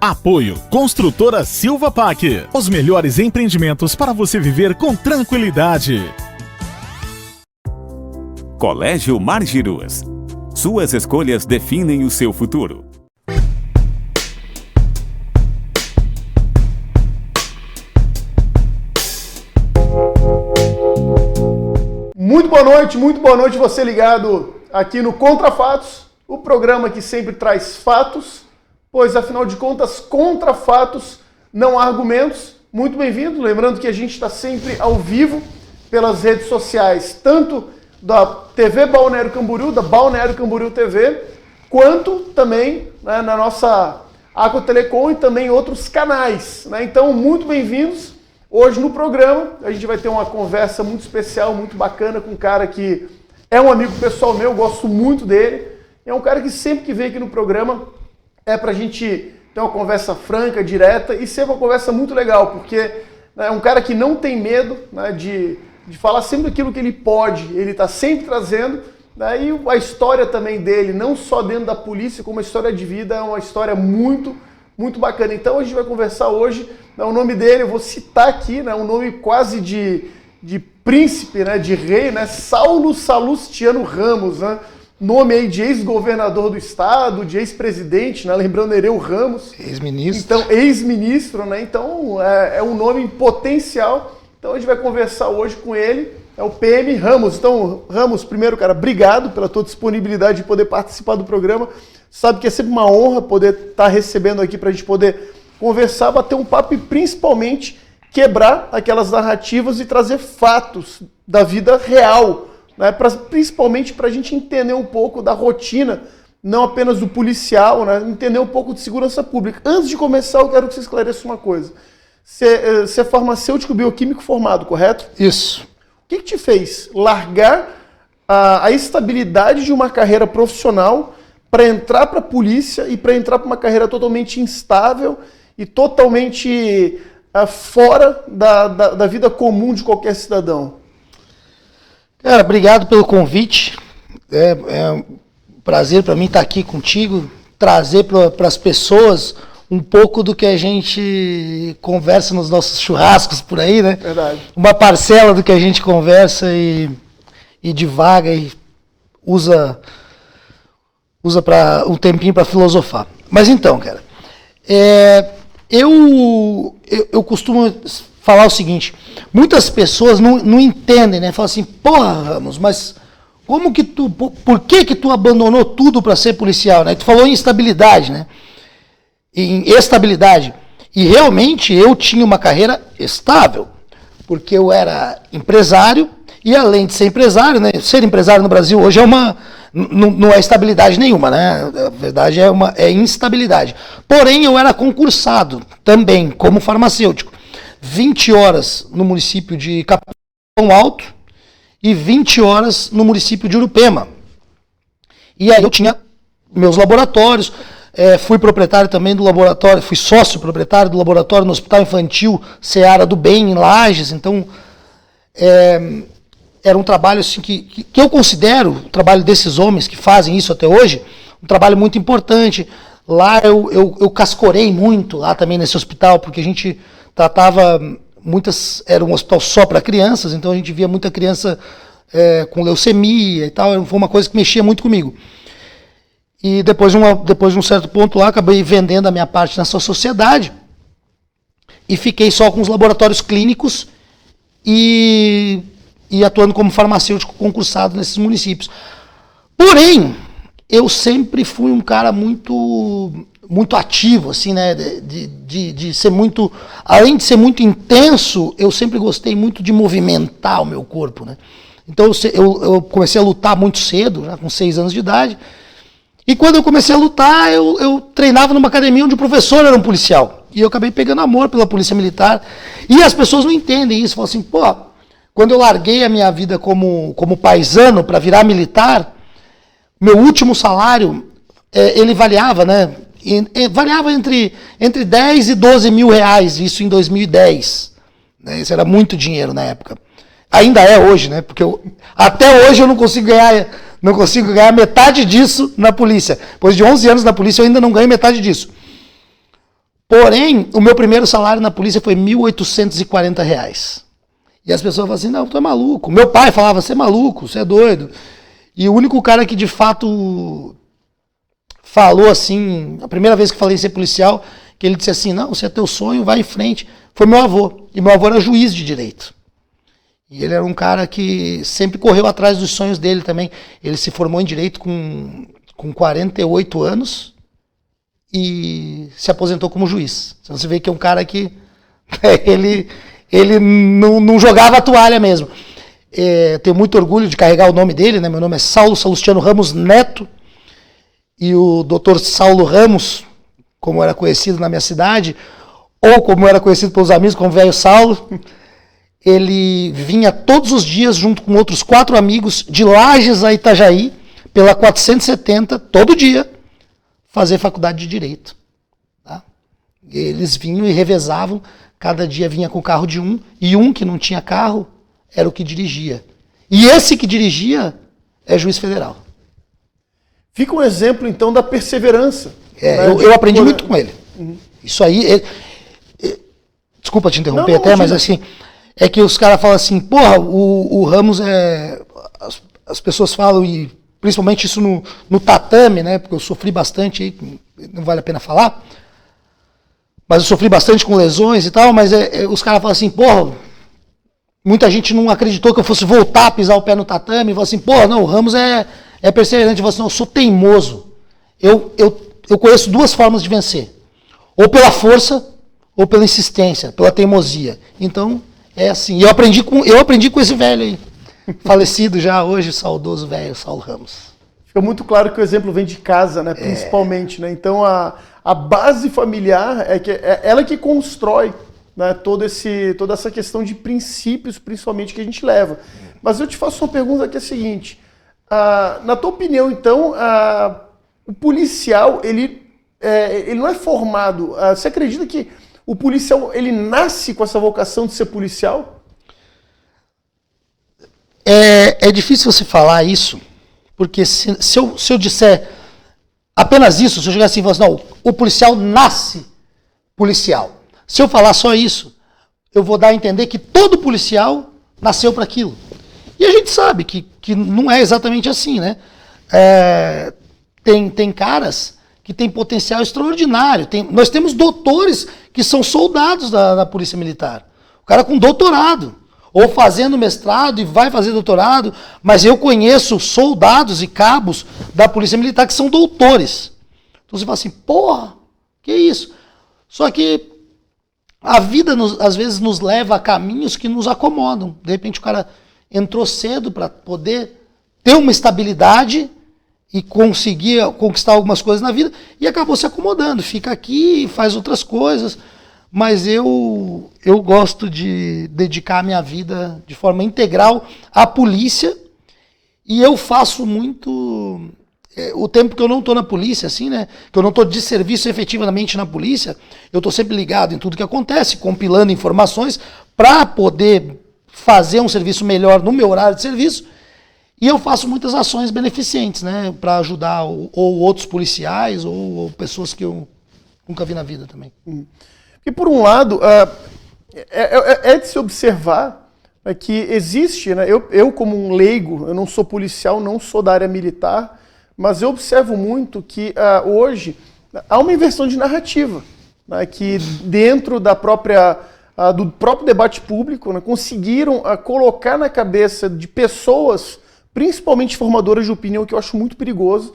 Apoio Construtora Silva Pac. Os melhores empreendimentos para você viver com tranquilidade. Colégio Margiruas. Suas escolhas definem o seu futuro. Muito boa noite você ligado aqui no Contra Fatos, o programa que sempre traz fatos, pois afinal de contas, contra fatos não há argumentos. Muito bem-vindo, lembrando que a gente está sempre ao vivo pelas redes sociais, tanto da TV Balneário Camboriú, da Balneário Camboriú TV, quanto também na nossa Aqua Telecom e também outros canais. Então, muito bem-vindos. Hoje no programa a gente vai ter uma conversa muito especial, muito bacana com um cara que é um amigo pessoal meu, gosto muito dele. É um cara que sempre que vem aqui no programa é pra gente ter uma conversa franca, direta e ser uma conversa muito legal, porque é um cara que não tem medo de falar sempre aquilo que ele pode, ele está sempre trazendo, e a história também dele, não só dentro da polícia, como a história de vida, é uma história muito, muito bacana. Então a gente vai conversar hoje, o nome dele, eu vou citar aqui, um nome quase de príncipe, de rei, Saulo Salustiano Ramos, nome aí de ex-governador do estado, de ex-presidente, lembrando Nereu Ramos. Ex-ministro. Então, ex-ministro, Então é um nome em potencial. Então a gente vai conversar hoje com ele, é o PM Ramos. Então, Ramos, primeiro, cara, obrigado pela tua disponibilidade de poder participar do programa. Sabe que é sempre uma honra poder estar recebendo aqui para a gente poder conversar, bater um papo e principalmente quebrar aquelas narrativas e trazer fatos da vida real, principalmente para a gente entender um pouco da rotina, não apenas do policial, entender um pouco de segurança pública. Antes de começar, eu quero que você esclareça uma coisa. Você é farmacêutico bioquímico formado, correto? Isso. O que te fez largar a estabilidade de uma carreira profissional para entrar para a polícia e para entrar para uma carreira totalmente instável e totalmente fora da vida comum de qualquer cidadão? Cara, obrigado pelo convite. É um prazer para mim estar aqui contigo, trazer para as pessoas um pouco do que a gente conversa nos nossos churrascos por aí, né? Verdade. Uma parcela do que a gente conversa e divaga e usa para um tempinho para filosofar. Mas então, cara, eu costumo falar o seguinte: muitas pessoas não entendem, né? Falam assim, porra, Ramos, mas por que tu abandonou tudo para ser policial, né? Tu falou em estabilidade, né? Em estabilidade. E realmente eu tinha uma carreira estável, porque eu era empresário e além de ser empresário, né? Ser empresário no Brasil hoje não é estabilidade nenhuma, né? Na verdade é instabilidade. Porém, eu era concursado também como farmacêutico. 20 horas no município de Capão Alto e 20 horas no município de Urupema. E aí eu tinha meus laboratórios, fui proprietário também do laboratório, fui sócio proprietário do laboratório no Hospital Infantil Seara do Bem, em Lages. Então, era um trabalho assim, que eu considero, o trabalho desses homens que fazem isso até hoje, um trabalho muito importante. Lá eu cascorei muito, lá também nesse hospital, porque a gente tratava era um hospital só para crianças, então a gente via muita criança com leucemia e tal, foi uma coisa que mexia muito comigo. E depois de um certo ponto lá, acabei vendendo a minha parte nessa sociedade e fiquei só com os laboratórios clínicos e atuando como farmacêutico concursado nesses municípios. Porém, eu sempre fui um cara muito ativo, assim, né? De ser muito, além de ser muito intenso, eu sempre gostei muito de movimentar o meu corpo, né? Então eu comecei a lutar muito cedo, já com 6 anos de idade. E quando eu comecei a lutar, eu treinava numa academia onde o professor era um policial. E eu acabei pegando amor pela polícia militar. E as pessoas não entendem isso. Falam assim, quando eu larguei a minha vida como paisano para virar militar, meu último salário, ele variava, né? Variava entre 10 e 12 mil reais, isso em 2010. Né? Isso era muito dinheiro na época. Ainda é hoje, né? Porque até hoje eu não consigo ganhar metade disso na polícia. Depois de 11 anos na polícia eu ainda não ganho metade disso. Porém, o meu primeiro salário na polícia foi R$ 1.840. E as pessoas falam assim, não, tu é maluco. Meu pai falava, você é maluco, você é doido. E o único cara que de fato falou assim, a primeira vez que falei em ser policial, que ele disse assim, não, se é teu sonho, vai em frente, foi meu avô. E meu avô era juiz de direito. E ele era um cara que sempre correu atrás dos sonhos dele também. Ele se formou em direito com 48 anos e se aposentou como juiz. Então você vê que é um cara que ele não jogava a toalha mesmo. Tenho muito orgulho de carregar o nome dele, né? Meu nome é Saulo Salustiano Ramos Neto. E o Dr. Saulo Ramos, como era conhecido na minha cidade, ou como era conhecido pelos amigos como Velho Saulo, ele vinha todos os dias junto com outros 4 amigos de Lages a Itajaí, pela 470, todo dia, fazer faculdade de Direito. Tá? Eles vinham e revezavam, cada dia vinha com o carro de um, e um que não tinha carro era o que dirigia. E esse que dirigia é juiz federal. Fica um exemplo, então, da perseverança. Né? Eu aprendi muito com ele. Uhum. Isso aí... Desculpa te interromper mas assim... É que os caras falam assim, porra, o Ramos é... As pessoas falam, e principalmente isso no tatame, né? Porque eu sofri bastante, não vale a pena falar. Mas eu sofri bastante com lesões e tal, mas os caras falam assim, porra, muita gente não acreditou que eu fosse voltar a pisar o pé no tatame. E falam assim, porra, não, o Ramos é perseverante. Eu falo assim, não, eu sou teimoso. Eu conheço 2 formas de vencer. Ou pela força, ou pela insistência, pela teimosia. Então... É assim, eu aprendi com esse velho aí, falecido já hoje, saudoso velho Saulo Ramos. Fica muito claro que o exemplo vem de casa, né, principalmente, né? Então a base familiar é ela que constrói, né, toda essa questão de princípios, principalmente, que a gente leva. Mas eu te faço uma pergunta que é a seguinte, na tua opinião, então, o policial, ele não é formado, você acredita que o policial, ele nasce com essa vocação de ser policial? É difícil você falar isso, porque se eu disser apenas isso, se eu chegar assim e falar assim, não, o policial nasce policial. Se eu falar só isso, eu vou dar a entender que todo policial nasceu para aquilo. E a gente sabe que não é exatamente assim, né? Tem caras que têm potencial extraordinário. Nós temos doutores que são soldados da Polícia Militar. O cara com doutorado, ou fazendo mestrado e vai fazer doutorado, mas eu conheço soldados e cabos da Polícia Militar que são doutores. Então você fala assim, porra, que isso? Só que a vida, às vezes, nos leva a caminhos que nos acomodam. De repente o cara entrou cedo para poder ter uma estabilidade e conseguir conquistar algumas coisas na vida, e acabou se acomodando, fica aqui, faz outras coisas, mas eu gosto de dedicar a minha vida de forma integral à polícia, e eu faço muito, o tempo que eu não estou na polícia, assim, né, que eu não estou de serviço efetivamente na polícia, eu estou sempre ligado em tudo que acontece, compilando informações, para poder fazer um serviço melhor no meu horário de serviço. E eu faço muitas ações beneficentes, né, para ajudar ou outros policiais ou pessoas que eu nunca vi na vida também. E por um lado, de se observar que existe, né, eu como um leigo, eu não sou policial, não sou da área militar, mas eu observo muito que hoje há uma inversão de narrativa, né, que dentro do próprio debate público, né, conseguiram colocar na cabeça de pessoas, principalmente formadoras de opinião, que eu acho muito perigoso,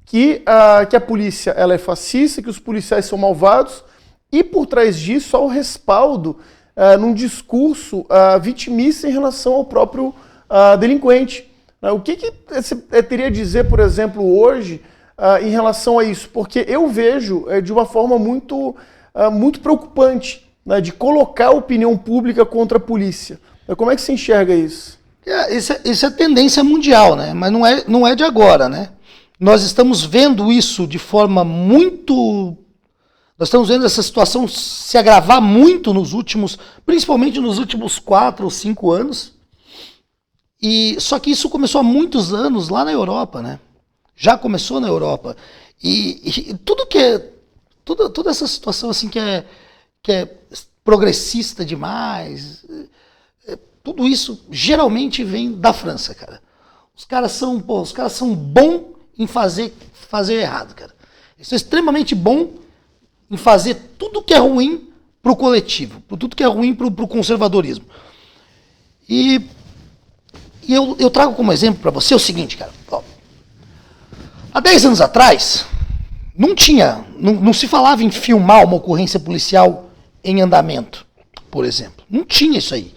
que a polícia ela é fascista, que os policiais são malvados, e por trás disso há o respaldo num discurso vitimista em relação ao próprio delinquente. O que você teria a dizer, por exemplo, hoje, em relação a isso? Porque eu vejo de uma forma muito preocupante, né, de colocar a opinião pública contra a polícia. Como é que você enxerga isso? Isso é tendência mundial, né? Mas não é de agora, né? Nós estamos vendo isso de forma muito... Nós estamos vendo essa situação se agravar muito principalmente nos últimos 4 ou 5 anos. Só que isso começou há muitos anos lá na Europa, né? Já começou na Europa. E tudo que toda essa situação assim que é progressista demais, tudo isso geralmente vem da França, cara. Os caras são bons em fazer errado, cara. Eles são extremamente bons em fazer tudo que é ruim pro coletivo, tudo que é ruim pro conservadorismo. E eu trago como exemplo para você o seguinte, cara. Ó, há 10 anos atrás, não se falava em filmar uma ocorrência policial em andamento, por exemplo. Não tinha isso aí.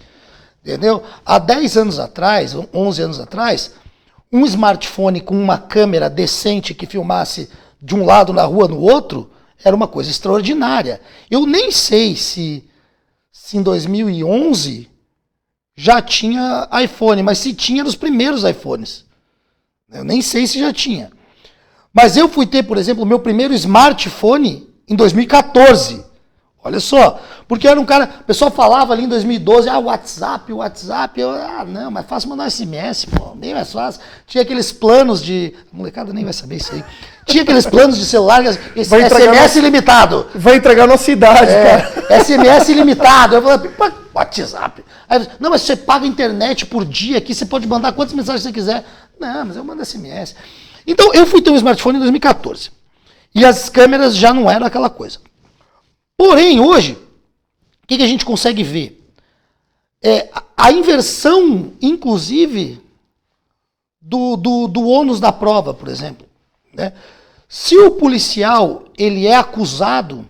Entendeu? Há 10 anos atrás, 11 anos atrás, um smartphone com uma câmera decente que filmasse de um lado na rua no outro era uma coisa extraordinária. Eu nem sei se em 2011 já tinha iPhone, mas se tinha, eram os primeiros iPhones. Eu nem sei se já tinha. Mas eu fui ter, por exemplo, o meu primeiro smartphone em 2014. Olha só, porque eu era um cara, o pessoal falava ali em 2012, WhatsApp, eu, não, mas fácil mandar SMS, pô, nem mais fácil. Tinha aqueles planos de, a molecada nem vai saber isso aí, tinha aqueles planos de celular, SMS ilimitado. Vai entregar a nossa idade, cara. SMS ilimitado, eu falei, WhatsApp. Aí, não, mas você paga internet por dia aqui, você pode mandar quantas mensagens você quiser. Não, mas eu mando SMS. Então, eu fui ter um smartphone em 2014, e as câmeras já não eram aquela coisa. Porém, hoje, o que a gente consegue ver? A inversão, inclusive, do ônus da prova, por exemplo. Né? Se o policial ele é acusado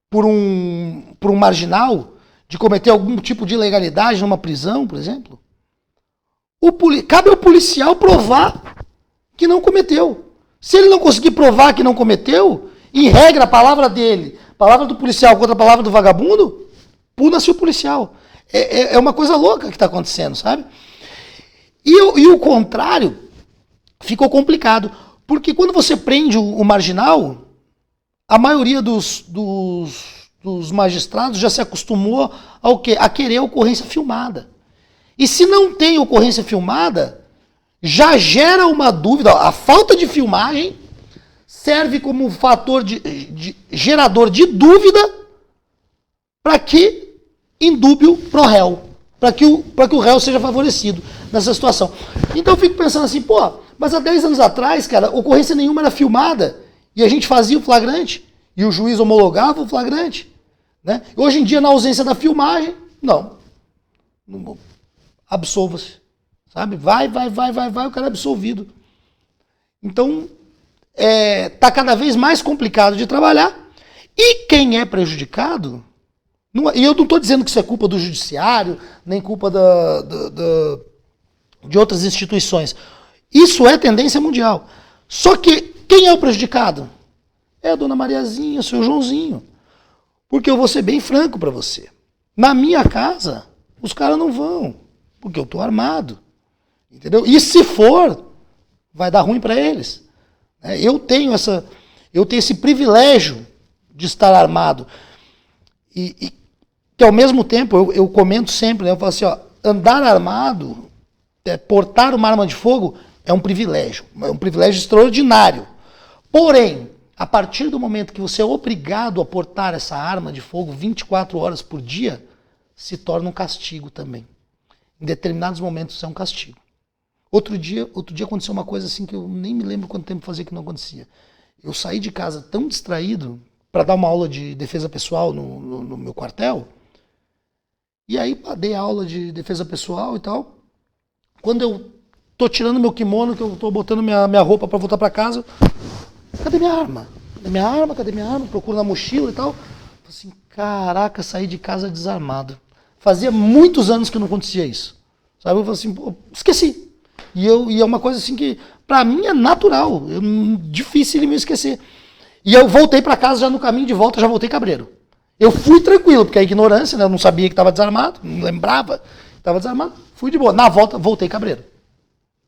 por um marginal de cometer algum tipo de ilegalidade numa prisão, por exemplo, cabe ao policial provar que não cometeu. Se ele não conseguir provar que não cometeu, em regra, a palavra dele, a palavra do policial contra a palavra do vagabundo, puna-se o policial. É uma coisa louca que está acontecendo, sabe? E o contrário ficou complicado. Porque quando você prende o marginal, a maioria dos magistrados já se acostumou ao quê? A querer ocorrência filmada. E se não tem ocorrência filmada, já gera uma dúvida. A falta de filmagem serve como fator gerador de dúvida para que indúbio pro réu, para que o réu seja favorecido nessa situação. Então eu fico pensando assim, mas há 10 anos atrás, cara, ocorrência nenhuma era filmada e a gente fazia o flagrante e o juiz homologava o flagrante. Né? Hoje em dia, na ausência da filmagem, não absolva-se, sabe? Vai, o cara é absolvido. Então, tá cada vez mais complicado de trabalhar, e quem é prejudicado, e eu não estou dizendo que isso é culpa do judiciário, nem culpa de outras instituições, isso é tendência mundial. Só que quem é o prejudicado? É a dona Mariazinha, o seu Joãozinho. Porque eu vou ser bem franco para você, na minha casa, os caras não vão, porque eu estou armado, entendeu? E se for, vai dar ruim para eles. Eu tenho esse privilégio de estar armado. E que ao mesmo tempo, eu comento sempre, né, eu falo assim, andar armado, portar uma arma de fogo, é um privilégio extraordinário. Porém, a partir do momento que você é obrigado a portar essa arma de fogo 24 horas por dia, se torna um castigo também. Em determinados momentos isso é um castigo. Outro dia aconteceu uma coisa assim que eu nem me lembro quanto tempo fazia que não acontecia. Eu saí de casa tão distraído para dar uma aula de defesa pessoal no meu quartel, e aí dei aula de defesa pessoal e tal. Quando eu tô tirando meu kimono, que eu tô botando minha roupa para voltar para casa, cadê minha arma? Cadê minha arma? Procuro na mochila e tal. Falei assim, caraca, saí de casa desarmado. Fazia muitos anos que não acontecia isso. Sabe? Eu falei assim, esqueci. E é uma coisa assim que, pra mim, é natural. Difícil me esquecer. E eu voltei pra casa, já no caminho de volta, já voltei cabreiro. Eu fui tranquilo, porque a ignorância, né, eu não sabia que estava desarmado, não lembrava que estava desarmado. Fui de boa. Na volta, voltei cabreiro.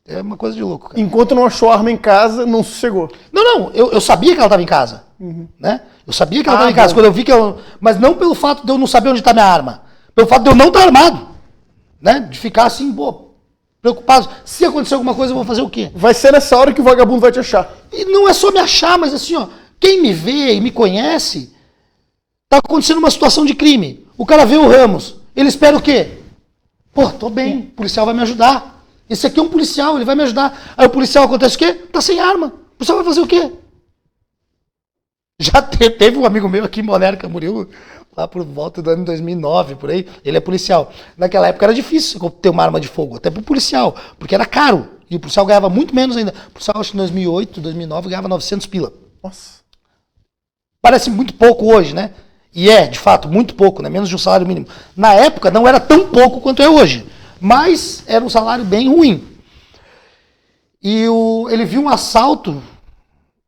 É uma coisa de louco, cara. Enquanto não achou arma em casa, não sossegou. Não, eu sabia que ela estava em casa. Né? Eu sabia que ela estava em casa. Quando eu vi que mas não pelo fato de eu não saber onde está minha arma. Pelo fato de eu não estar armado. Né? De ficar assim, preocupado. Se acontecer alguma coisa, eu vou fazer o quê? Vai ser nessa hora que o vagabundo vai te achar. E não é só me achar, mas assim, Quem me vê e me conhece, tá acontecendo uma situação de crime. O cara vê o Ramos, ele espera o quê? Pô, tô bem, o policial vai me ajudar. Esse aqui é um policial, ele vai me ajudar. Aí o policial acontece o quê? Tá sem arma. O policial vai fazer o quê? Já teve um amigo meu aqui em Balneário Camboriú, lá por volta do ano 2009, por aí, ele é policial. Naquela época era difícil ter uma arma de fogo, até pro policial, porque era caro. E o policial ganhava muito menos ainda. O policial, acho que em 2008, 2009, ganhava 900 pila. Nossa. Parece muito pouco hoje, né? E é, de fato, muito pouco, né? Menos de um salário mínimo. Na época não era tão pouco quanto é hoje, mas era um salário bem ruim. E ele viu um assalto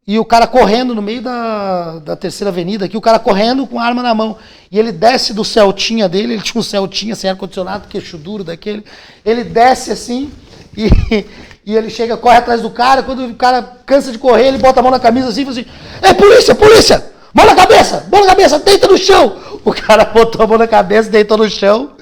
e o cara correndo no meio da Terceira Avenida, aqui, o cara correndo com a arma na mão. E ele desce do Celtinha dele, ele tinha um Celtinha sem ar-condicionado, queixo duro daquele. Ele desce assim e ele chega, corre atrás do cara. Quando o cara cansa de correr, ele bota a mão na camisa assim e fala assim: é polícia, polícia! Mão na cabeça, deita no chão! O cara botou a mão na cabeça, deitou no chão.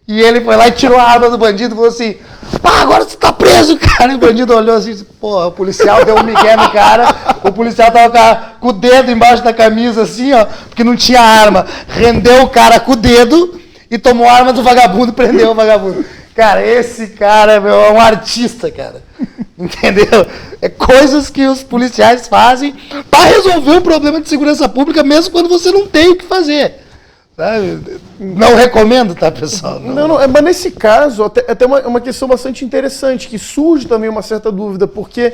E ele foi lá e tirou a arma do bandido e falou assim: ah, agora você tá preso, cara. E o bandido olhou assim, porra, o policial deu um migué no cara. O policial tava com o dedo embaixo da camisa assim, ó, porque não tinha arma. Rendeu o cara com o dedo e tomou a arma do vagabundo e prendeu o vagabundo. Cara, esse cara, meu, é um artista, cara. Entendeu? É coisas que os policiais fazem para resolver um problema de segurança pública, mesmo quando você não tem o que fazer. Sabe? Não recomendo, tá, pessoal? Não, mas nesse caso, até uma questão bastante interessante, que surge também uma certa dúvida, porque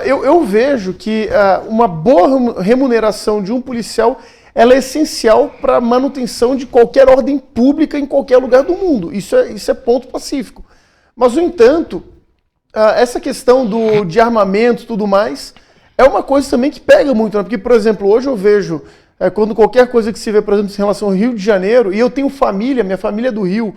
eu vejo que uma boa remuneração de um policial, ela é essencial para a manutenção de qualquer ordem pública em qualquer lugar do mundo. Isso é ponto pacífico. Mas, no entanto, essa questão de armamento e tudo mais é uma coisa também que pega muito, né? Porque, por exemplo, hoje eu vejo, quando qualquer coisa que se vê, por exemplo, em relação ao Rio de Janeiro, e eu tenho família, minha família é do Rio,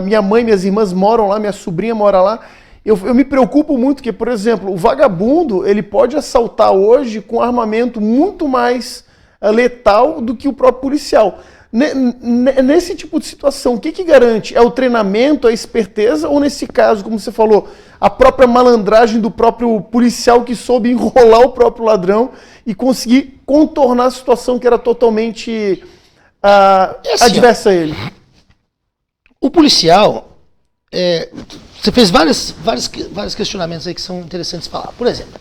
minha mãe e minhas irmãs moram lá, minha sobrinha mora lá, eu me preocupo muito que, por exemplo, o vagabundo, ele pode assaltar hoje com armamento muito mais letal do que o próprio policial. Nesse tipo de situação, o que garante? É o treinamento, a esperteza, ou nesse caso, como você falou, a própria malandragem do próprio policial que soube enrolar o próprio ladrão e conseguir contornar a situação que era totalmente adversa a ele? O policial, você fez vários questionamentos aí que são interessantes de falar. Por exemplo,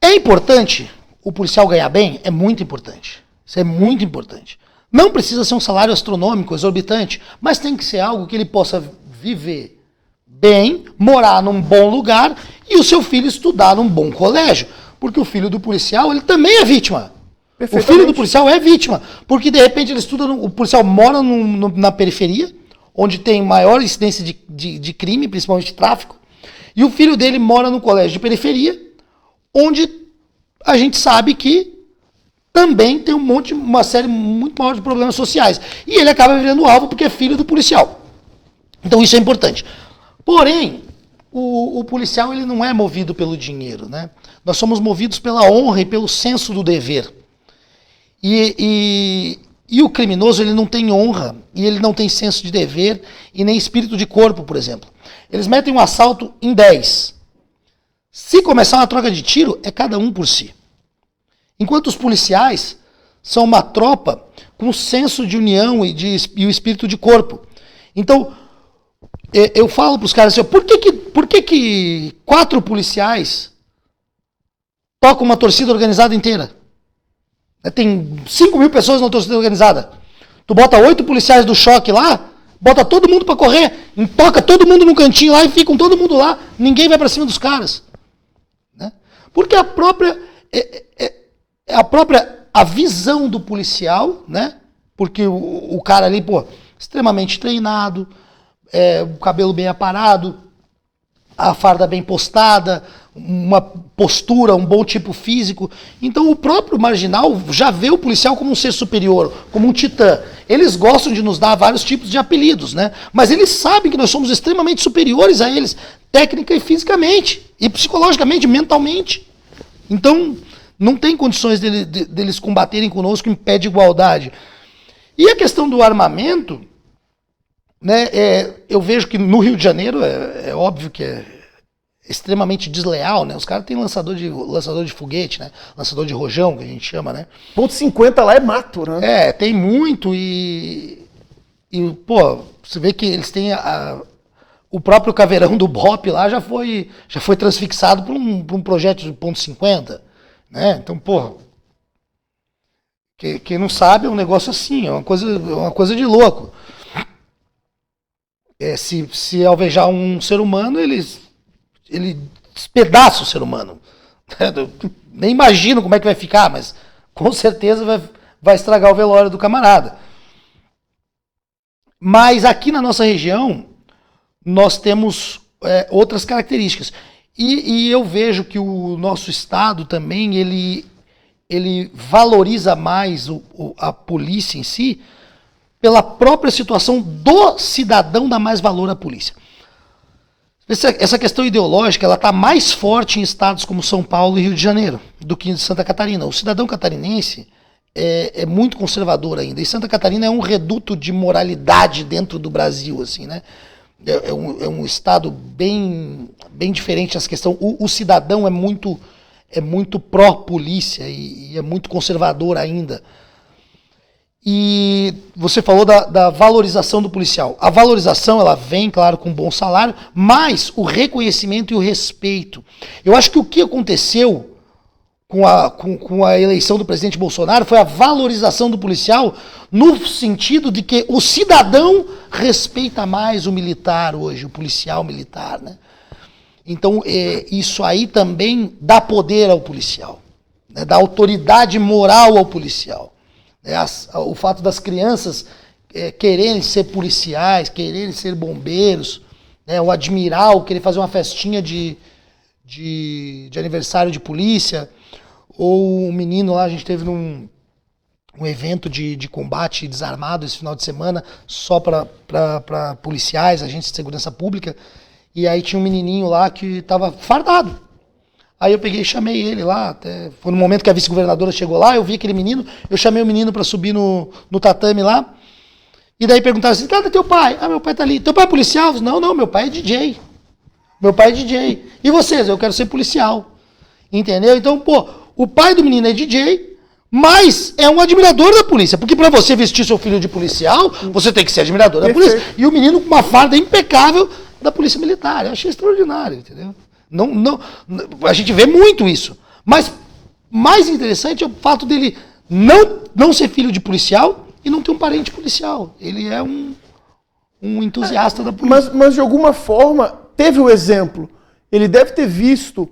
é importante o policial ganhar bem? É muito importante. Isso é muito importante. Não precisa ser um salário astronômico, exorbitante, mas tem que ser algo que ele possa viver bem, morar num bom lugar e o seu filho estudar num bom colégio. Porque o filho do policial, ele também é vítima. O filho do policial é vítima. Porque, de repente, ele estuda, o policial mora na periferia, onde tem maior incidência de crime, principalmente de tráfico, e o filho dele mora no colégio de periferia, onde a gente sabe que também tem uma série muito maior de problemas sociais. E ele acaba virando alvo porque é filho do policial. Então isso é importante. Porém, o policial ele não é movido pelo dinheiro, né? Nós somos movidos pela honra e pelo senso do dever. E o criminoso ele não tem honra, e ele não tem senso de dever, e nem espírito de corpo, por exemplo. Eles metem um assalto em 10. Se começar uma troca de tiro, é cada um por si. Enquanto os policiais são uma tropa com senso de união e o espírito de corpo. Então, eu falo para os caras assim, por que 4 policiais tocam uma torcida organizada inteira? Tem 5.000 pessoas na torcida organizada. Tu bota 8 policiais do choque lá, bota todo mundo para correr, toca todo mundo no cantinho lá e ficam todo mundo lá. Ninguém vai para cima dos caras. Né? Porque a visão do policial, né? Porque o cara ali, extremamente treinado, o cabelo bem aparado, a farda bem postada, uma postura, um bom tipo físico. Então o próprio marginal já vê o policial como um ser superior, como um titã. Eles gostam de nos dar vários tipos de apelidos, né? Mas eles sabem que nós somos extremamente superiores a eles, técnica e fisicamente, e psicologicamente, mentalmente. Então não tem condições deles combaterem conosco em pé de igualdade. E a questão do armamento, né, eu vejo que no Rio de Janeiro é óbvio que extremamente desleal, né? Os caras têm lançador de foguete, né? Lançador de rojão, que a gente chama, né? Ponto .50 lá é mato, né? Tem muito pô, você vê que eles têm o próprio caveirão do BOP lá já foi transfixado por um projeto de ponto .50, né? Então, porra, quem não sabe é um negócio assim, é uma coisa de louco. Se alvejar um ser humano, ele despedaça o ser humano. Nem imagino como é que vai ficar, mas com certeza vai estragar o velório do camarada. Mas aqui na nossa região, nós temos outras características. E eu vejo que o nosso estado também, ele valoriza mais a polícia em si, pela própria situação do cidadão dar mais valor à polícia. Essa questão ideológica, ela está mais forte em estados como São Paulo e Rio de Janeiro do que em Santa Catarina. O cidadão catarinense é muito conservador ainda. E Santa Catarina é um reduto de moralidade dentro do Brasil, assim, né? É um estado bem diferente nessa questão. O cidadão é muito pró-polícia e é muito conservador ainda. E você falou da valorização do policial. A valorização, ela vem, claro, com um bom salário, mas o reconhecimento e o respeito. Eu acho que o que aconteceu com a eleição do presidente Bolsonaro foi a valorização do policial no sentido de que o cidadão respeita mais o militar hoje, o policial militar, né? Então, isso aí também dá poder ao policial, né? Dá autoridade moral ao policial. O fato das crianças quererem ser policiais, quererem ser bombeiros, né? O admiral, querer fazer uma festinha de aniversário de polícia, ou um menino lá, a gente teve um evento de combate desarmado esse final de semana, só para policiais, agentes de segurança pública, e aí tinha um menininho lá que estava fardado. Aí eu peguei e chamei ele lá, até foi no momento que a vice-governadora chegou lá, eu vi aquele menino, eu chamei o menino para subir no tatame lá, e daí perguntaram assim, cadê teu pai? Ah, meu pai tá ali. Teu pai é policial? Não, meu pai é DJ. Meu pai é DJ. E vocês? Eu quero ser policial. Entendeu? Então, pô, o pai do menino é DJ, mas é um admirador da polícia, porque para você vestir seu filho de policial, você tem que ser admirador da polícia. E o menino com uma farda impecável da polícia militar. Eu achei extraordinário, entendeu? Não, a gente vê muito isso. Mas mais interessante é o fato dele não ser filho de policial e não ter um parente policial. Ele é um entusiasta da polícia. Mas de alguma forma, teve o exemplo. Ele deve ter visto,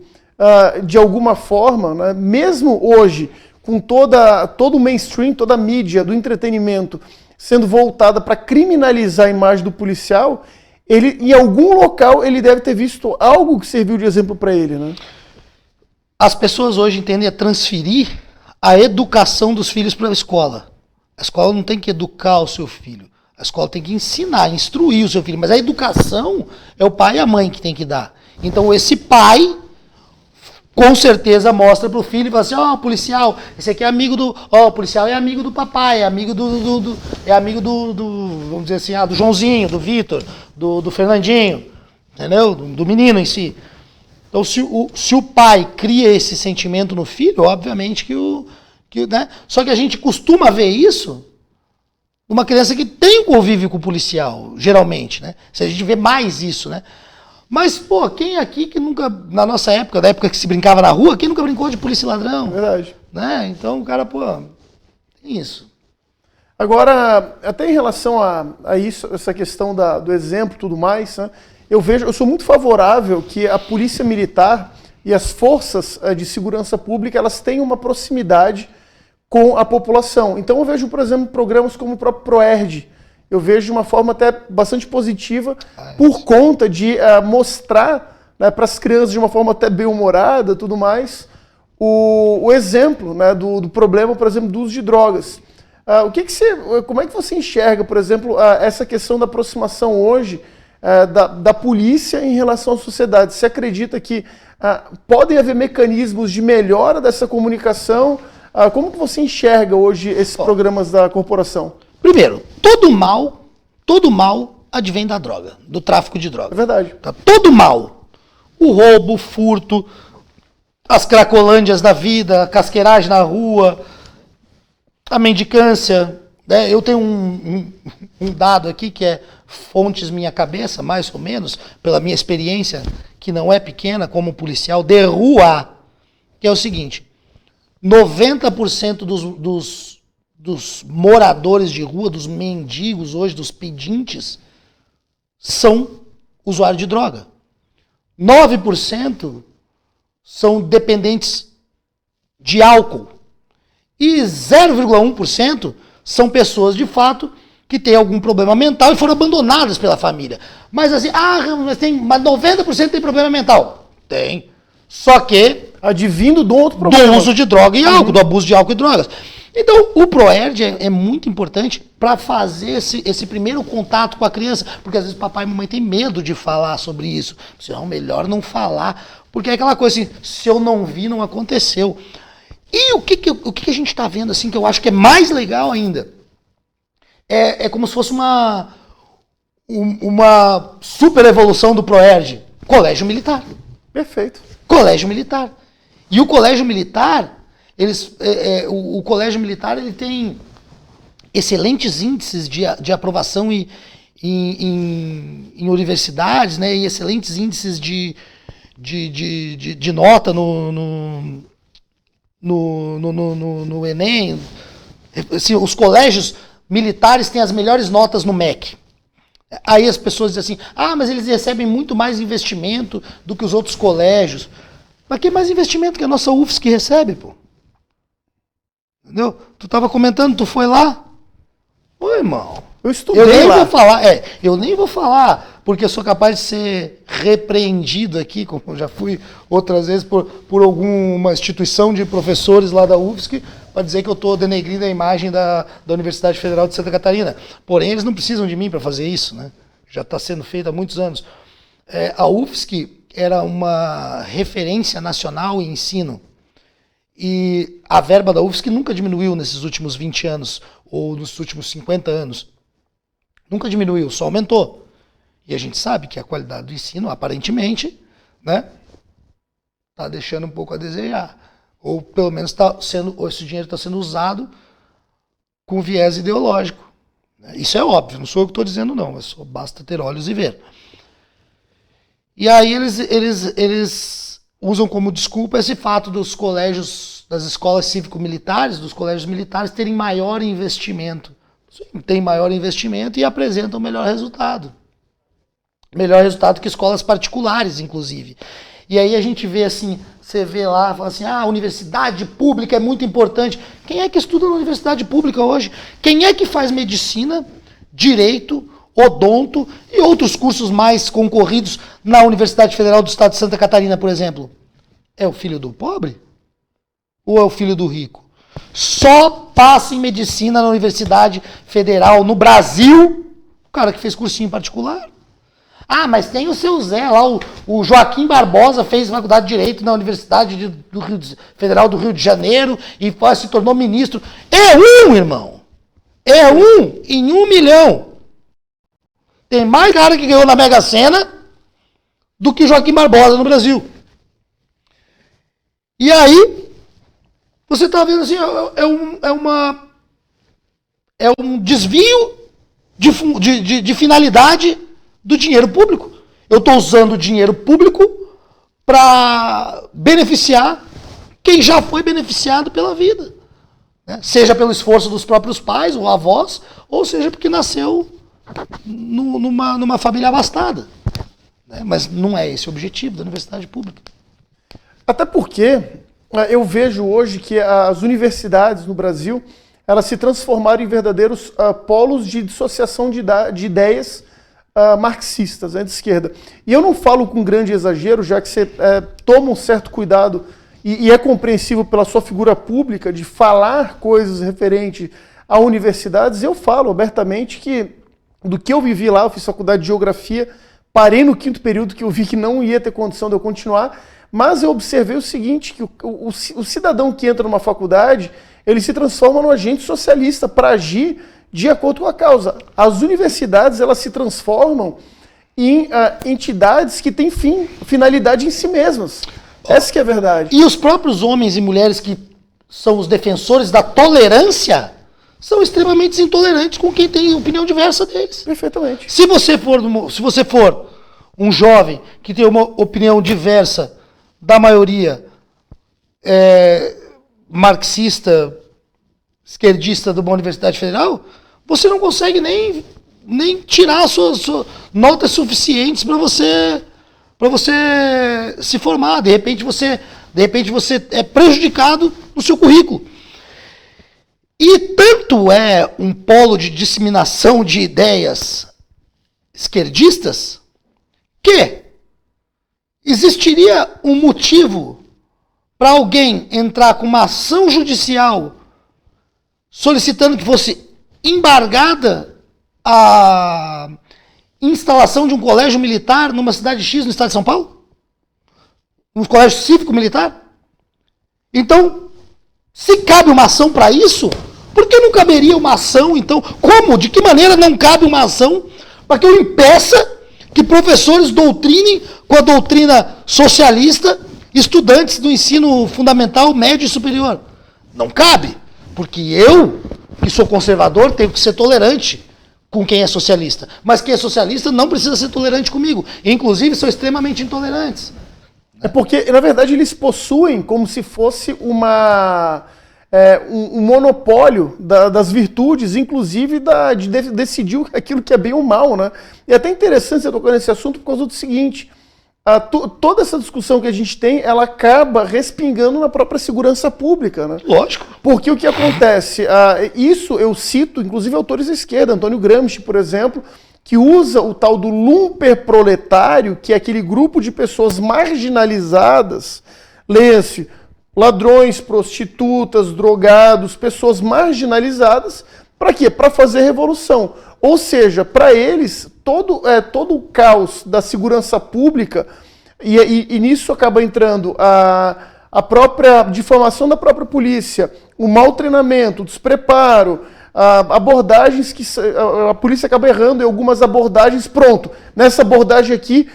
de alguma forma, né, mesmo hoje, com todo o mainstream, toda a mídia do entretenimento sendo voltada para criminalizar a imagem do policial, ele, em algum local, ele deve ter visto algo que serviu de exemplo para ele, né? As pessoas hoje tendem a transferir a educação dos filhos para a escola. A escola não tem que educar o seu filho. A escola tem que ensinar, instruir o seu filho. Mas a educação é o pai e a mãe que tem que dar. Então esse pai, com certeza, mostra pro filho e fala assim, policial, esse aqui é amigo do... o policial é amigo do papai, é amigo do vamos dizer assim, do Joãozinho, do Vitor, do Fernandinho, entendeu? Do menino em si. Então, se o pai cria esse sentimento no filho, obviamente né? Só que a gente costuma ver isso numa criança que tem um convívio com o policial, geralmente, né? Se a gente vê mais isso, né? Mas, pô, quem aqui que nunca, na nossa época, da época que se brincava na rua, quem nunca brincou de polícia e ladrão? Verdade. Né? Então, o cara, pô, tem isso. Agora, até em relação a isso, essa questão do exemplo e tudo mais, né, eu sou muito favorável que a polícia militar e as forças de segurança pública, elas tenham uma proximidade com a população. Então eu vejo, por exemplo, programas como o próprio ProERD, eu vejo de uma forma até bastante positiva por conta de mostrar, né, para as crianças de uma forma até bem-humorada, tudo mais, o exemplo, né, do problema, por exemplo, do uso de drogas. Como é que você enxerga, por exemplo, essa questão da aproximação hoje da polícia em relação à sociedade? Você acredita que podem haver mecanismos de melhora dessa comunicação? Como que você enxerga hoje esses programas da corporação? Primeiro, todo mal advém da droga, do tráfico de droga. É verdade. Tá? Todo mal. O roubo, o furto, as cracolândias da vida, a casqueiragem na rua, a mendicância, né? Eu tenho um dado aqui que é fontes minha cabeça, mais ou menos, pela minha experiência, que não é pequena, como policial de rua, que é o seguinte: 90% dos moradores de rua, dos mendigos hoje, dos pedintes, são usuários de droga. 9% são dependentes de álcool. E 0,1% são pessoas, de fato, que têm algum problema mental e foram abandonadas pela família. Mas assim, mas 90% tem problema mental. Tem. Só que advindo do outro problema. Do uso de droga e álcool, do abuso de álcool e drogas. Então, o PROERD é muito importante para fazer esse primeiro contato com a criança, porque às vezes papai e mamãe têm medo de falar sobre isso. Não, melhor não falar, porque é aquela coisa assim, se eu não vi, não aconteceu. E o que a gente está vendo, assim, que eu acho que é mais legal ainda, é como se fosse uma super evolução do PROERD, colégio militar. Perfeito. Colégio militar. E o colégio militar, o colégio militar ele tem excelentes índices de aprovação em universidades, né, e excelentes índices de nota no Enem. Assim, os colégios militares têm as melhores notas no MEC. Aí as pessoas dizem assim, mas eles recebem muito mais investimento do que os outros colégios. Mas que mais investimento que a nossa UFSC que recebe, pô? Entendeu? Tu estava comentando, tu foi lá? Ô, irmão. Eu estudei lá. Eu nem vou falar, porque eu sou capaz de ser repreendido aqui, como eu já fui outras vezes, por alguma instituição de professores lá da UFSC, para dizer que eu estou denegrindo a imagem da Universidade Federal de Santa Catarina. Porém, eles não precisam de mim para fazer isso, né? Já está sendo feito há muitos anos. A UFSC era uma referência nacional em ensino. E a verba da UFSC nunca diminuiu nesses últimos 20 anos, ou nos últimos 50 anos. Nunca diminuiu, só aumentou. E a gente sabe que a qualidade do ensino, aparentemente, né, está deixando um pouco a desejar. Ou pelo menos esse dinheiro está sendo usado com viés ideológico. Isso é óbvio, não sou eu que estou dizendo não, só basta ter olhos e ver. E aí eles usam como desculpa esse fato dos colégios, das escolas cívico-militares, dos colégios militares terem maior investimento. Sim, tem maior investimento e apresentam melhor resultado. Melhor resultado que escolas particulares, inclusive. E aí a gente vê assim, você vê lá, fala assim, a universidade pública é muito importante. Quem é que estuda na universidade pública hoje? Quem é que faz medicina, direito, odonto e outros cursos mais concorridos na Universidade Federal do Estado de Santa Catarina, por exemplo? É o filho do pobre? Ou é o filho do rico? Só passa em medicina na Universidade Federal no Brasil o cara que fez cursinho particular. Mas tem o seu Zé lá, o Joaquim Barbosa fez faculdade de Direito na Universidade Federal do Rio de Janeiro e se tornou ministro. É um, irmão. É um em 1 milhão. Tem mais cara que ganhou na Mega Sena do que Joaquim Barbosa no Brasil. E aí, você está vendo assim, é um desvio de finalidade do dinheiro público. Eu estou usando o dinheiro público para beneficiar quem já foi beneficiado pela vida. Né? Seja pelo esforço dos próprios pais ou avós, ou seja porque nasceu numa família abastada. Né? Mas não é esse o objetivo da universidade pública. Até porque eu vejo hoje que as universidades no Brasil, elas se transformaram em verdadeiros polos de dissociação de ideias marxistas, né, de esquerda. E eu não falo com grande exagero, já que você toma um certo cuidado e é compreensível pela sua figura pública de falar coisas referentes a universidades. Eu falo abertamente que do que eu vivi lá, eu fiz faculdade de geografia, parei no 5º período que eu vi que não ia ter condição de eu continuar, mas eu observei o seguinte, que o cidadão que entra numa faculdade, ele se transforma num agente socialista para agir de acordo com a causa. As universidades, elas se transformam em entidades que têm finalidade em si mesmas. Essa que é a verdade. E os próprios homens e mulheres que são os defensores da tolerância são extremamente intolerantes com quem tem opinião diversa deles. Perfeitamente. Se você for um jovem que tem uma opinião diversa da maioria marxista, esquerdista de uma universidade federal, você não consegue nem tirar suas notas suficientes para você se formar. De repente você é prejudicado no seu currículo. E tanto é um polo de disseminação de ideias esquerdistas que existiria um motivo para alguém entrar com uma ação judicial solicitando que fosse embargada a instalação de um colégio militar numa cidade X no estado de São Paulo? Um colégio cívico-militar? Então, se cabe uma ação para isso, por que não caberia uma ação, então? Como? De que maneira não cabe uma ação para que eu impeça que professores doutrinem com a doutrina socialista estudantes do ensino fundamental, médio e superior? Não cabe, porque eu, que sou conservador, tenho que ser tolerante com quem é socialista. Mas quem é socialista não precisa ser tolerante comigo. Inclusive, são extremamente intolerantes. É porque, na verdade, eles possuem como se fosse um monopólio das virtudes, inclusive de decidir aquilo que é bem ou mal, né? E é até interessante você tocar nesse assunto por causa do seguinte: toda essa discussão que a gente tem, ela acaba respingando na própria segurança pública, né? Lógico. Porque o que acontece? Isso eu cito, inclusive, autores da esquerda, Antônio Gramsci, por exemplo, que usa o tal do lumperproletário, que é aquele grupo de pessoas marginalizadas, leia-se, ladrões, prostitutas, drogados, pessoas marginalizadas, para quê? Para fazer revolução. Ou seja, para eles, todo o caos da segurança pública, e nisso acaba entrando a própria difamação da própria polícia, o mau treinamento, o despreparo, abordagens que a polícia acaba errando em algumas abordagens, pronto. Nessa abordagem aqui,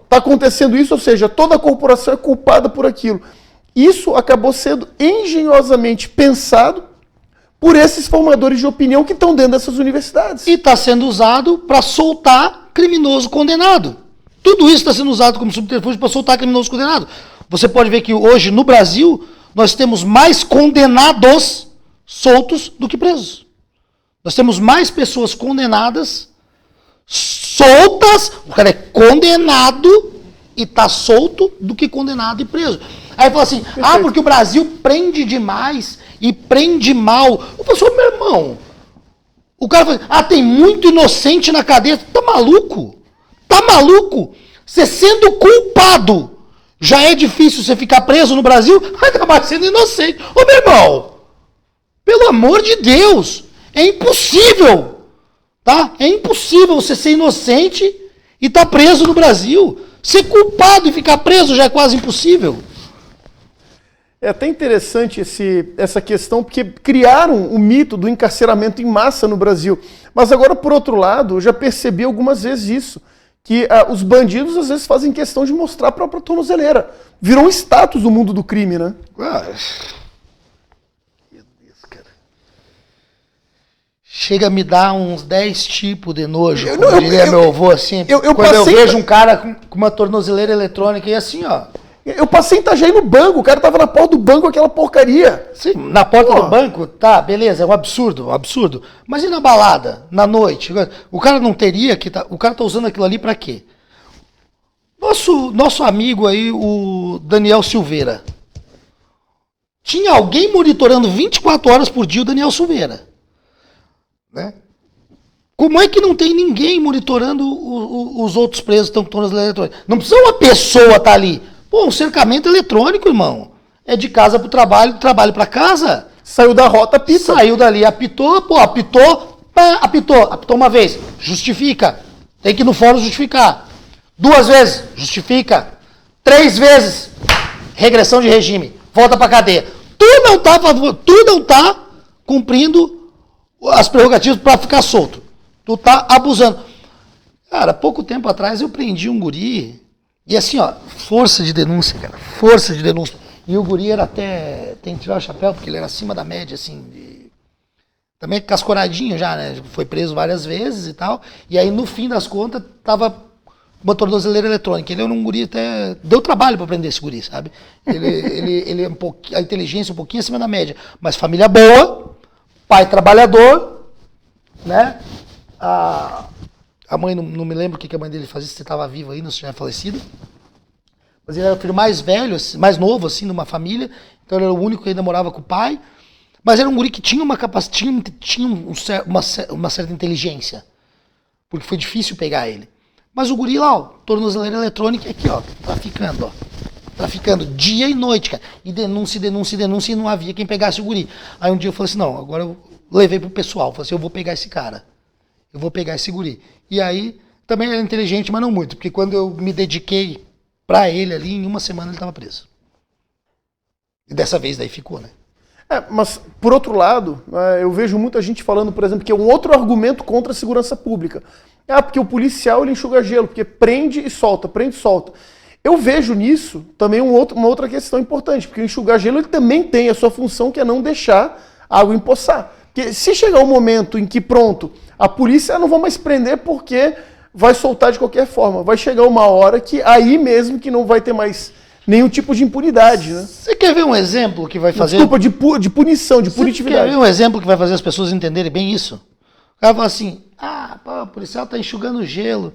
está acontecendo isso, ou seja, toda a corporação é culpada por aquilo. Isso acabou sendo engenhosamente pensado por esses formadores de opinião que estão dentro dessas universidades. E está sendo usado para soltar criminoso condenado. Tudo isso está sendo usado como subterfúgio para soltar criminoso condenado. Você pode ver que hoje, no Brasil, nós temos mais condenados soltos do que presos. Nós temos mais pessoas condenadas, soltas, o cara é condenado e está solto, do que condenado e preso. Aí fala assim, porque o Brasil prende demais e prende mal. Eu falo, meu irmão, o cara fala, tem muito inocente na cadeia. Tá maluco? Tá maluco? Você sendo culpado, já é difícil você ficar preso no Brasil, ainda mais sendo inocente. Ô, meu irmão, pelo amor de Deus, é impossível, tá? É impossível você ser inocente e estar preso no Brasil. Ser culpado e ficar preso já é quase impossível. É até interessante essa questão, porque criaram o mito do encarceramento em massa no Brasil. Mas agora, por outro lado, eu já percebi algumas vezes isso, que os bandidos às vezes fazem questão de mostrar a própria tornozeleira. Virou um status no mundo do crime, né? Meu Deus, cara. Chega a me dar uns 10 tipos de nojo, como diria meu avô, assim. Quando eu vejo um cara com uma tornozeleira eletrônica e assim, ó. Eu passei em Itajaí no banco, o cara tava na porta do banco com aquela porcaria. Sim, na porta do banco, tá, beleza, é um absurdo. Mas e na balada, na noite? O cara não teria que... O cara tá usando aquilo ali pra quê? Nosso amigo aí, o Daniel Silveira. Tinha alguém monitorando 24 horas por dia o Daniel Silveira. Né? Como é que não tem ninguém monitorando os outros presos que estão com tornozeleira eletrônica? Não precisa uma pessoa estar ali. Pô, um cercamento eletrônico, irmão. É de casa pro trabalho, do trabalho pra casa. Saiu da rota, apita. Saiu dali, apitou uma vez. Justifica. Tem que ir no fórum justificar. 2 vezes, justifica. 3 vezes, regressão de regime. Volta pra cadeia. Tu não tá cumprindo as prerrogativas pra ficar solto. Tu tá abusando. Cara, pouco tempo atrás eu prendi um guri, e assim, ó, força de denúncia, cara, força de denúncia. E o guri era até, tem que tirar o chapéu, porque ele era acima da média, assim, também cascoradinho já, né, foi preso várias vezes e tal, e aí no fim das contas tava uma tornozeleira eletrônica. Ele era um guri até, deu trabalho pra prender esse guri, sabe? Ele é a inteligência um pouquinho acima da média, mas família boa, pai trabalhador, né, a mãe, não me lembro o que a mãe dele fazia, se estava viva ainda, se já é falecido. Mas ele era o filho mais velho, mais novo, assim, de uma família. Então ele era o único que ainda morava com o pai. Mas era um guri que tinha uma capacidade, tinha uma certa inteligência. Porque foi difícil pegar ele. Mas o guri lá, ó, tornozeleira eletrônica, aqui, ó, traficando, ó. Traficando dia e noite, cara. E denúncia, e não havia quem pegasse o guri. Aí um dia eu falei assim, não, agora eu levei pro pessoal. Falei assim, eu vou pegar esse cara. Eu vou pegar esse guri. E aí, também era inteligente, mas não muito. Porque quando eu me dediquei pra ele ali, em uma semana ele estava preso. E dessa vez daí ficou, né? Mas, por outro lado, eu vejo muita gente falando, por exemplo, que é um outro argumento contra a segurança pública. Porque o policial ele enxuga gelo, porque prende e solta, prende e solta. Eu vejo nisso também uma outra questão importante, porque o enxugar gelo ele também tem a sua função, que é não deixar a água empoçar. Porque se chegar um momento em que, pronto, a polícia não vai mais prender porque vai soltar de qualquer forma. Vai chegar uma hora que aí mesmo que não vai ter mais nenhum tipo de impunidade, né? Você quer ver um exemplo que vai fazer... Desculpa, de punição, de punitividade. Você quer ver um exemplo que vai fazer as pessoas entenderem bem isso? O cara fala assim, pô, o policial tá enxugando gelo.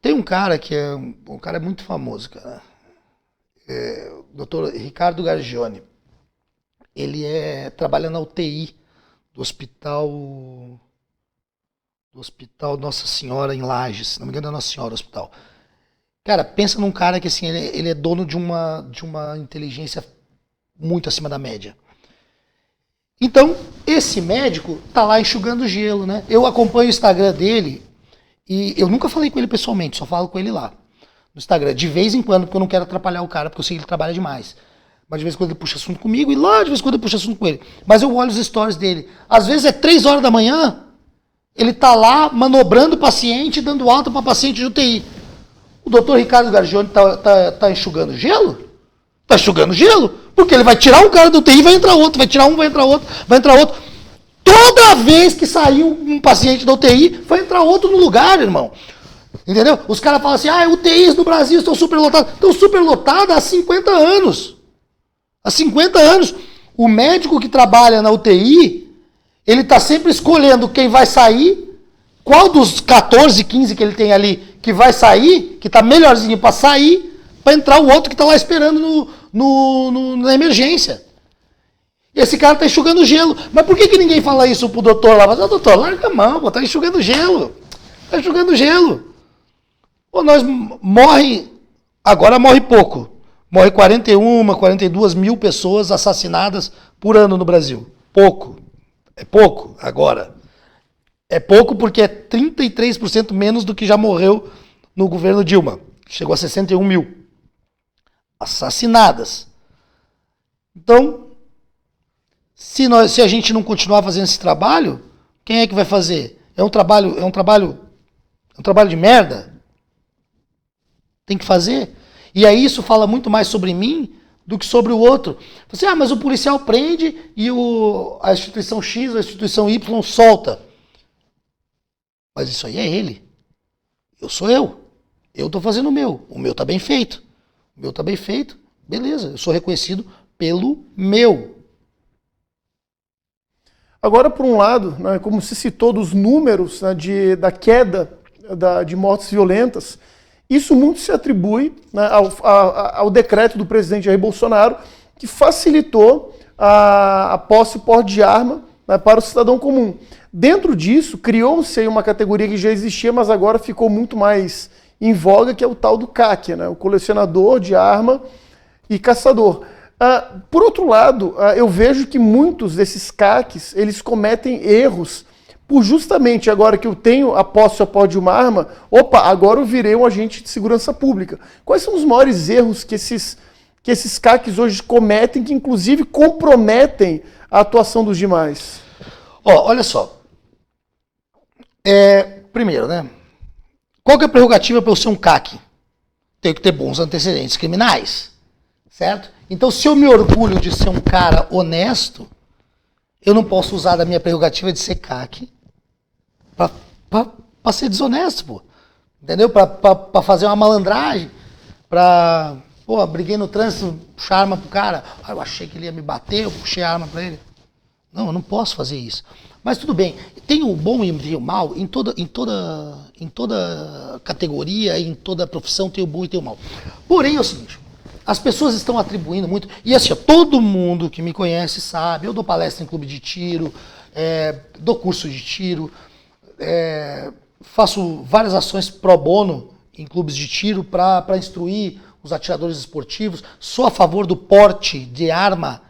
Tem um cara que é um cara muito famoso, cara. O Dr. Ricardo Gargione. Ele trabalha na UTI do hospital Nossa Senhora em Lages, se não me engano é Nossa Senhora o hospital. Cara, pensa num cara que assim, ele é dono de uma inteligência muito acima da média. Então, esse médico tá lá enxugando gelo, né? Eu acompanho o Instagram dele e eu nunca falei com ele pessoalmente, só falo com ele lá no Instagram, de vez em quando, porque eu não quero atrapalhar o cara, porque eu sei que ele trabalha demais. Mas de vez em quando ele puxa assunto comigo e lá de vez em quando ele puxa assunto com ele. Mas eu olho os stories dele. Às vezes é 3 horas da manhã, ele tá lá manobrando o paciente, dando alta para paciente de UTI. O doutor Ricardo Gargione tá enxugando gelo? Tá enxugando gelo? Porque ele vai tirar um cara do UTI e vai entrar outro, vai tirar um, vai entrar outro, vai entrar outro. Toda vez que saiu um paciente da UTI, vai entrar outro no lugar, irmão. Entendeu? Os caras falam assim, UTIs no Brasil estão superlotadas. Estão superlotadas há 50 anos. Há 50 anos, o médico que trabalha na UTI, ele está sempre escolhendo quem vai sair, qual dos 14, 15 que ele tem ali que vai sair, que está melhorzinho para sair, para entrar o outro que está lá esperando na emergência. Esse cara está enxugando gelo. Mas por que ninguém fala isso pro doutor lá? Mas, doutor, larga a mão, está enxugando gelo. Está enxugando gelo. Pô, agora morre pouco. Morre 42 mil pessoas assassinadas por ano no Brasil. Pouco. É pouco agora. É pouco porque é 33% menos do que já morreu no governo Dilma. Chegou a 61 mil. Assassinadas. Então, se a gente não continuar fazendo esse trabalho, quem é que vai fazer? É um trabalho de merda? Tem que fazer. E aí isso fala muito mais sobre mim do que sobre o outro. Você, mas o policial prende e a instituição X ou a instituição Y solta. Mas isso aí é ele. Eu sou eu. Eu estou fazendo o meu. O meu está bem feito. O meu está bem feito. Beleza, eu sou reconhecido pelo meu. Agora, por um lado, né, como se citou dos números, né, da queda de mortes violentas, isso muito se atribui, né, ao decreto do presidente Jair Bolsonaro, que facilitou a posse e porte de arma, né, para o cidadão comum. Dentro disso, criou-se aí uma categoria que já existia, mas agora ficou muito mais em voga, que é o tal do CAC, né, o colecionador de arma e caçador. Por outro lado, eu vejo que muitos desses CACs, eles cometem erros por justamente agora que eu tenho a posse ou a porte de uma arma, agora eu virei um agente de segurança pública. Quais são os maiores erros que esses CACs hoje cometem, que inclusive comprometem a atuação dos demais? Olha só. primeiro, né? Qual que é a prerrogativa para eu ser um CAC? Tenho que ter bons antecedentes criminais, certo? Então, se eu me orgulho de ser um cara honesto, eu não posso usar da minha prerrogativa de ser CAC para ser desonesto, pô. Entendeu? Para fazer uma malandragem, pô, briguei no trânsito, puxar arma pro cara. Eu achei que ele ia me bater, eu puxei a arma para ele. Não, eu não posso fazer isso. Mas tudo bem, tem o bom e tem o mal, em toda categoria, em toda profissão tem o bom e tem o mal. Porém é o seguinte, as pessoas estão atribuindo muito, e assim, todo mundo que me conhece sabe, eu dou palestra em clube de tiro, dou curso de tiro, faço várias ações pro bono em clubes de tiro para instruir os atiradores esportivos, sou a favor do porte de arma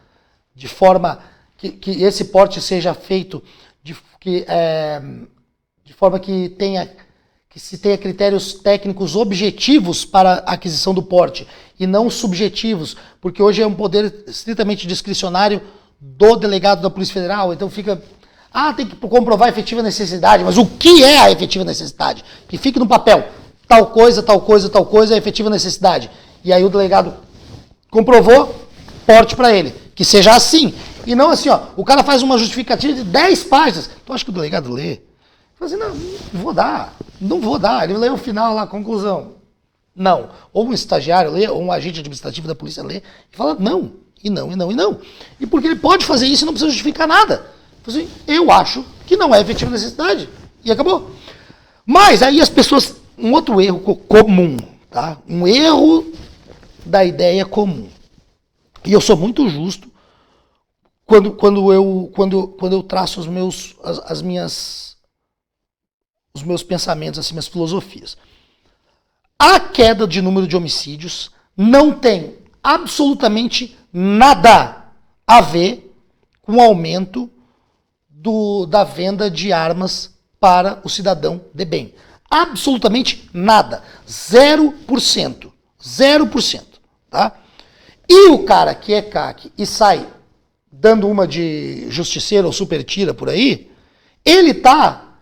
de forma que esse porte seja feito de forma que se tenha critérios técnicos objetivos para a aquisição do porte e não subjetivos, porque hoje é um poder estritamente discricionário do delegado da Polícia Federal, então fica, tem que comprovar a efetiva necessidade, mas o que é a efetiva necessidade? Que fique no papel, tal coisa, tal coisa, tal coisa é a efetiva necessidade, e aí o delegado comprovou, porte para ele, que seja assim. E não assim, o cara faz uma justificativa de 10 páginas. Tu acha que o delegado lê? Fala assim, não vou dar. Ele lê o final lá, a conclusão. Não. Ou um estagiário lê, ou um agente administrativo da polícia lê, e fala não, e não, e não, e não. E porque ele pode fazer isso e não precisa justificar nada. Fala assim, eu acho que não é efetiva necessidade. E acabou. Mas aí as pessoas, um outro erro comum, tá? Um erro da ideia comum. E eu sou muito justo quando eu traço os meus pensamentos, assim, minhas filosofias. A queda de número de homicídios não tem absolutamente nada a ver com o aumento da venda de armas para o cidadão de bem. Absolutamente nada. 0%. 0%. Tá? E o cara que é CAC e sai dando uma de justiceiro ou super tira por aí, ele tá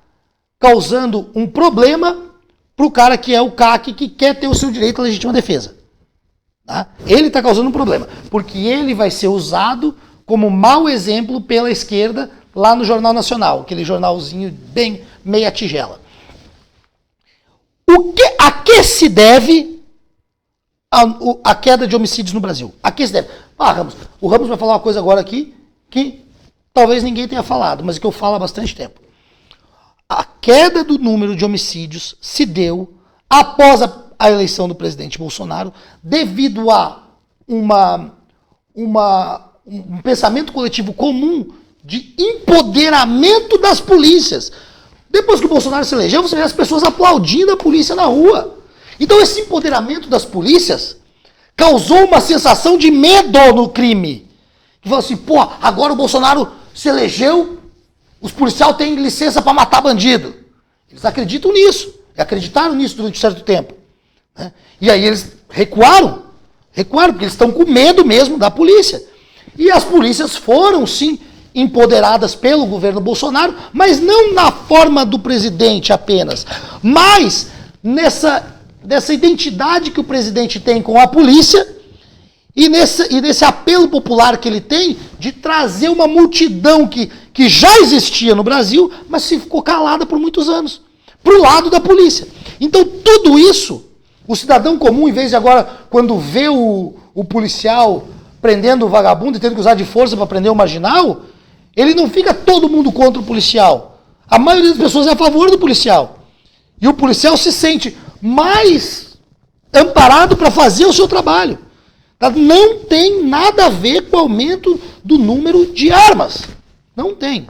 causando um problema pro cara que é o CAC que quer ter o seu direito à legítima defesa. Tá? Ele tá causando um problema, porque ele vai ser usado como mau exemplo pela esquerda lá no Jornal Nacional, aquele jornalzinho bem meia tigela. A que se deve a queda de homicídios no Brasil? A que se deve? O Ramos vai falar uma coisa agora aqui que talvez ninguém tenha falado, mas que eu falo há bastante tempo. A queda do número de homicídios se deu após a eleição do presidente Bolsonaro devido a um pensamento coletivo comum de empoderamento das polícias. Depois que o Bolsonaro se elegeu, você vê as pessoas aplaudindo a polícia na rua. Então esse empoderamento das polícias causou uma sensação de medo no crime. Que falou assim, agora o Bolsonaro se elegeu, os policiais têm licença para matar bandido. Eles acreditam nisso, acreditaram nisso durante um certo tempo. Né? E aí eles recuaram, porque eles estão com medo mesmo da polícia. E as polícias foram, sim, empoderadas pelo governo Bolsonaro, mas não na forma do presidente apenas, mas dessa identidade que o presidente tem com a polícia e nesse apelo popular que ele tem de trazer uma multidão que já existia no Brasil, mas se ficou calada por muitos anos, para o lado da polícia. Então tudo isso, o cidadão comum, em vez de agora, quando vê o policial prendendo o vagabundo e tendo que usar de força para prender o marginal, ele não fica todo mundo contra o policial. A maioria das pessoas é a favor do policial. E o policial se sente mais amparado para fazer o seu trabalho. Não tem nada a ver com o aumento do número de armas. Não tem.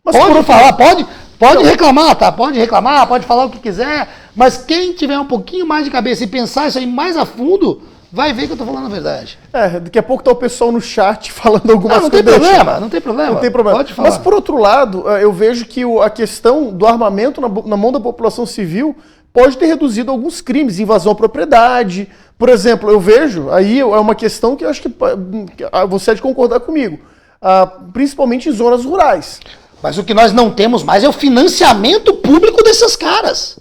Mas pode reclamar, tá? Pode reclamar, pode falar o que quiser, mas quem tiver um pouquinho mais de cabeça e pensar isso aí mais a fundo, vai ver que eu tô falando a verdade. Daqui a pouco tá o pessoal no chat falando algumas coisas. Não tem problema. Pode falar. Mas por outro lado, eu vejo que a questão do armamento na mão da população civil pode ter reduzido alguns crimes, invasão à propriedade. Por exemplo, eu vejo, aí é uma questão que eu acho que você há de concordar comigo, principalmente em zonas rurais. Mas o que nós não temos mais é o financiamento público desses caras.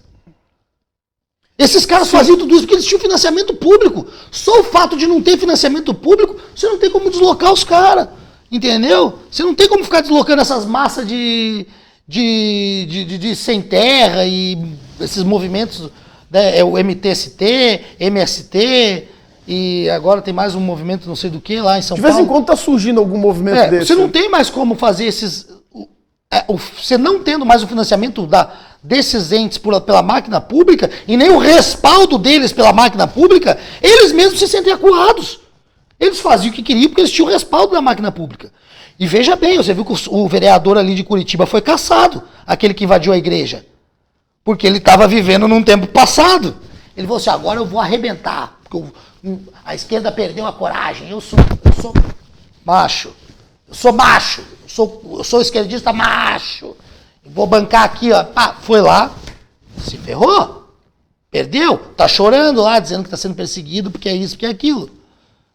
Esses caras faziam tudo isso porque eles tinham financiamento público. Só o fato de não ter financiamento público, você não tem como deslocar os caras. Entendeu? Você não tem como ficar deslocando essas massas de sem terra e esses movimentos, né, o MTST, MST, e agora tem mais um movimento não sei do que lá em São Paulo. De vez em quando tá surgindo algum movimento desse. Você não tem mais como fazer esses... Você não tendo mais o financiamento desses entes pela máquina pública e nem o respaldo deles pela máquina pública, eles mesmos se sentem acuados. Eles faziam o que queriam porque eles tinham o respaldo da máquina pública. E veja bem, você viu que o vereador ali de Curitiba foi cassado, aquele que invadiu a igreja. Porque ele estava vivendo num tempo passado. Ele falou assim, agora eu vou arrebentar, porque a esquerda perdeu a coragem, eu sou macho. Eu sou esquerdista macho. Vou bancar aqui, ó. Foi lá, se ferrou. Perdeu. Tá chorando lá, dizendo que tá sendo perseguido porque é isso, porque é aquilo.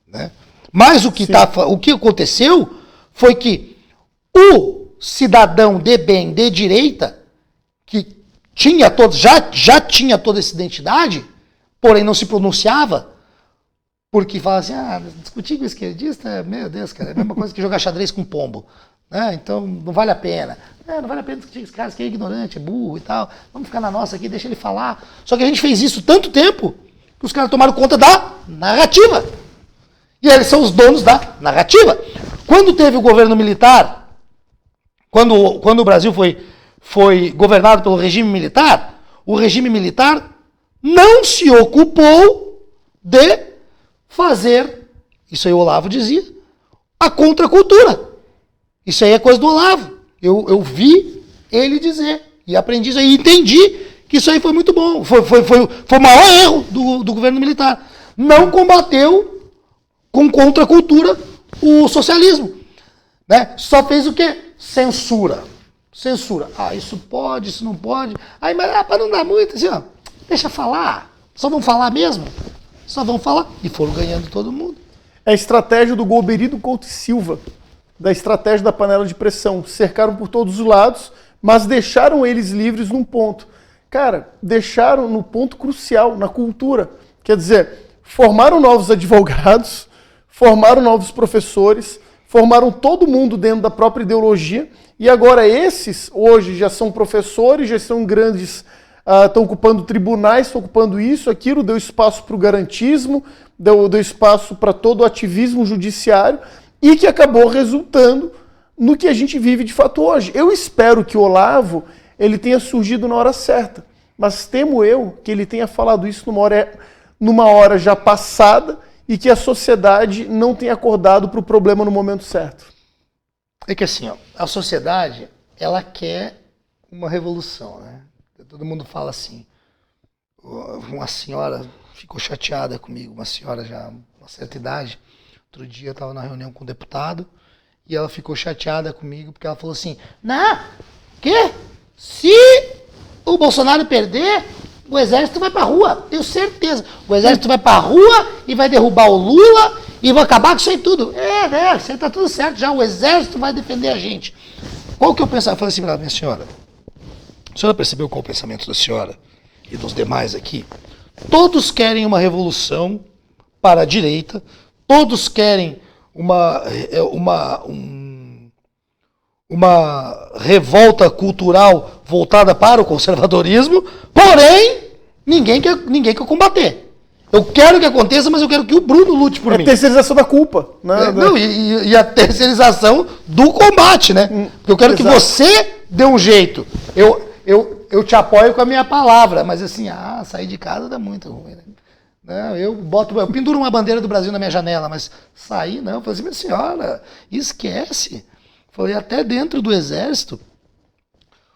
Né? Mas o que aconteceu foi que o cidadão de bem, de direita, que tinha já tinha toda essa identidade, porém não se pronunciava, porque falava assim, discutir com o esquerdista, meu Deus, cara, é a mesma coisa que jogar xadrez com pombo. Né? Então não vale a pena. Não vale a pena discutir com esse cara que é ignorante, é burro e tal. Vamos ficar na nossa aqui, deixa ele falar. Só que a gente fez isso tanto tempo que os caras tomaram conta da narrativa. E eles são os donos da narrativa. Quando teve o governo militar, quando o Brasil foi governado pelo regime militar, o regime militar não se ocupou de fazer, isso aí o Olavo dizia, a contracultura. Isso aí é coisa do Olavo. Eu vi ele dizer e aprendi isso aí e entendi que isso aí foi muito bom. Foi o maior erro do governo militar. Não combateu com contracultura o socialismo. Né? Só fez o quê? Censura. Isso pode, isso não pode. Aí, mas para não dar muito, assim, ó, deixa falar. Só vão falar mesmo? Só vão falar. E foram ganhando todo mundo. É a estratégia do Golbery do Couto e Silva, da estratégia da panela de pressão. Cercaram por todos os lados, mas deixaram eles livres num ponto. Cara, deixaram no ponto crucial, na cultura. Quer dizer, formaram novos advogados, formaram novos professores, formaram todo mundo dentro da própria ideologia, e agora esses, hoje, já são professores, já são grandes, estão ocupando tribunais, estão ocupando isso, aquilo, deu espaço para o garantismo, deu espaço para todo o ativismo judiciário, e que acabou resultando no que a gente vive de fato hoje. Eu espero que o Olavo ele tenha surgido na hora certa, mas temo eu que ele tenha falado isso numa hora já passada e que a sociedade não tenha acordado para o problema no momento certo. É que assim, ó, a sociedade, ela quer uma revolução, né? Todo mundo fala assim, uma senhora ficou chateada comigo, uma senhora já uma certa idade. Outro dia eu estava na reunião com um deputado e ela ficou chateada comigo porque ela falou assim, se o Bolsonaro perder, o exército vai pra rua, tenho certeza. O exército vai pra rua e vai derrubar o Lula e vai acabar com isso aí tudo. Isso aí tá tudo certo já, o exército vai defender a gente. Qual que eu pensava? Eu falei assim, minha senhora, a senhora percebeu qual é o pensamento da senhora e dos demais aqui? Todos querem uma revolução para a direita, todos querem uma revolta cultural voltada para o conservadorismo, porém, ninguém quer combater. Eu quero que aconteça, mas eu quero que o Bruno lute por mim. É a terceirização da culpa. Né? E a terceirização do combate, né? Porque eu quero que você dê um jeito. Eu te apoio com a minha palavra, mas assim, sair de casa dá muito ruim, né? Não, eu penduro uma bandeira do Brasil na minha janela, mas sair não. Eu falei assim, minha senhora, esquece. Falei, até dentro do exército,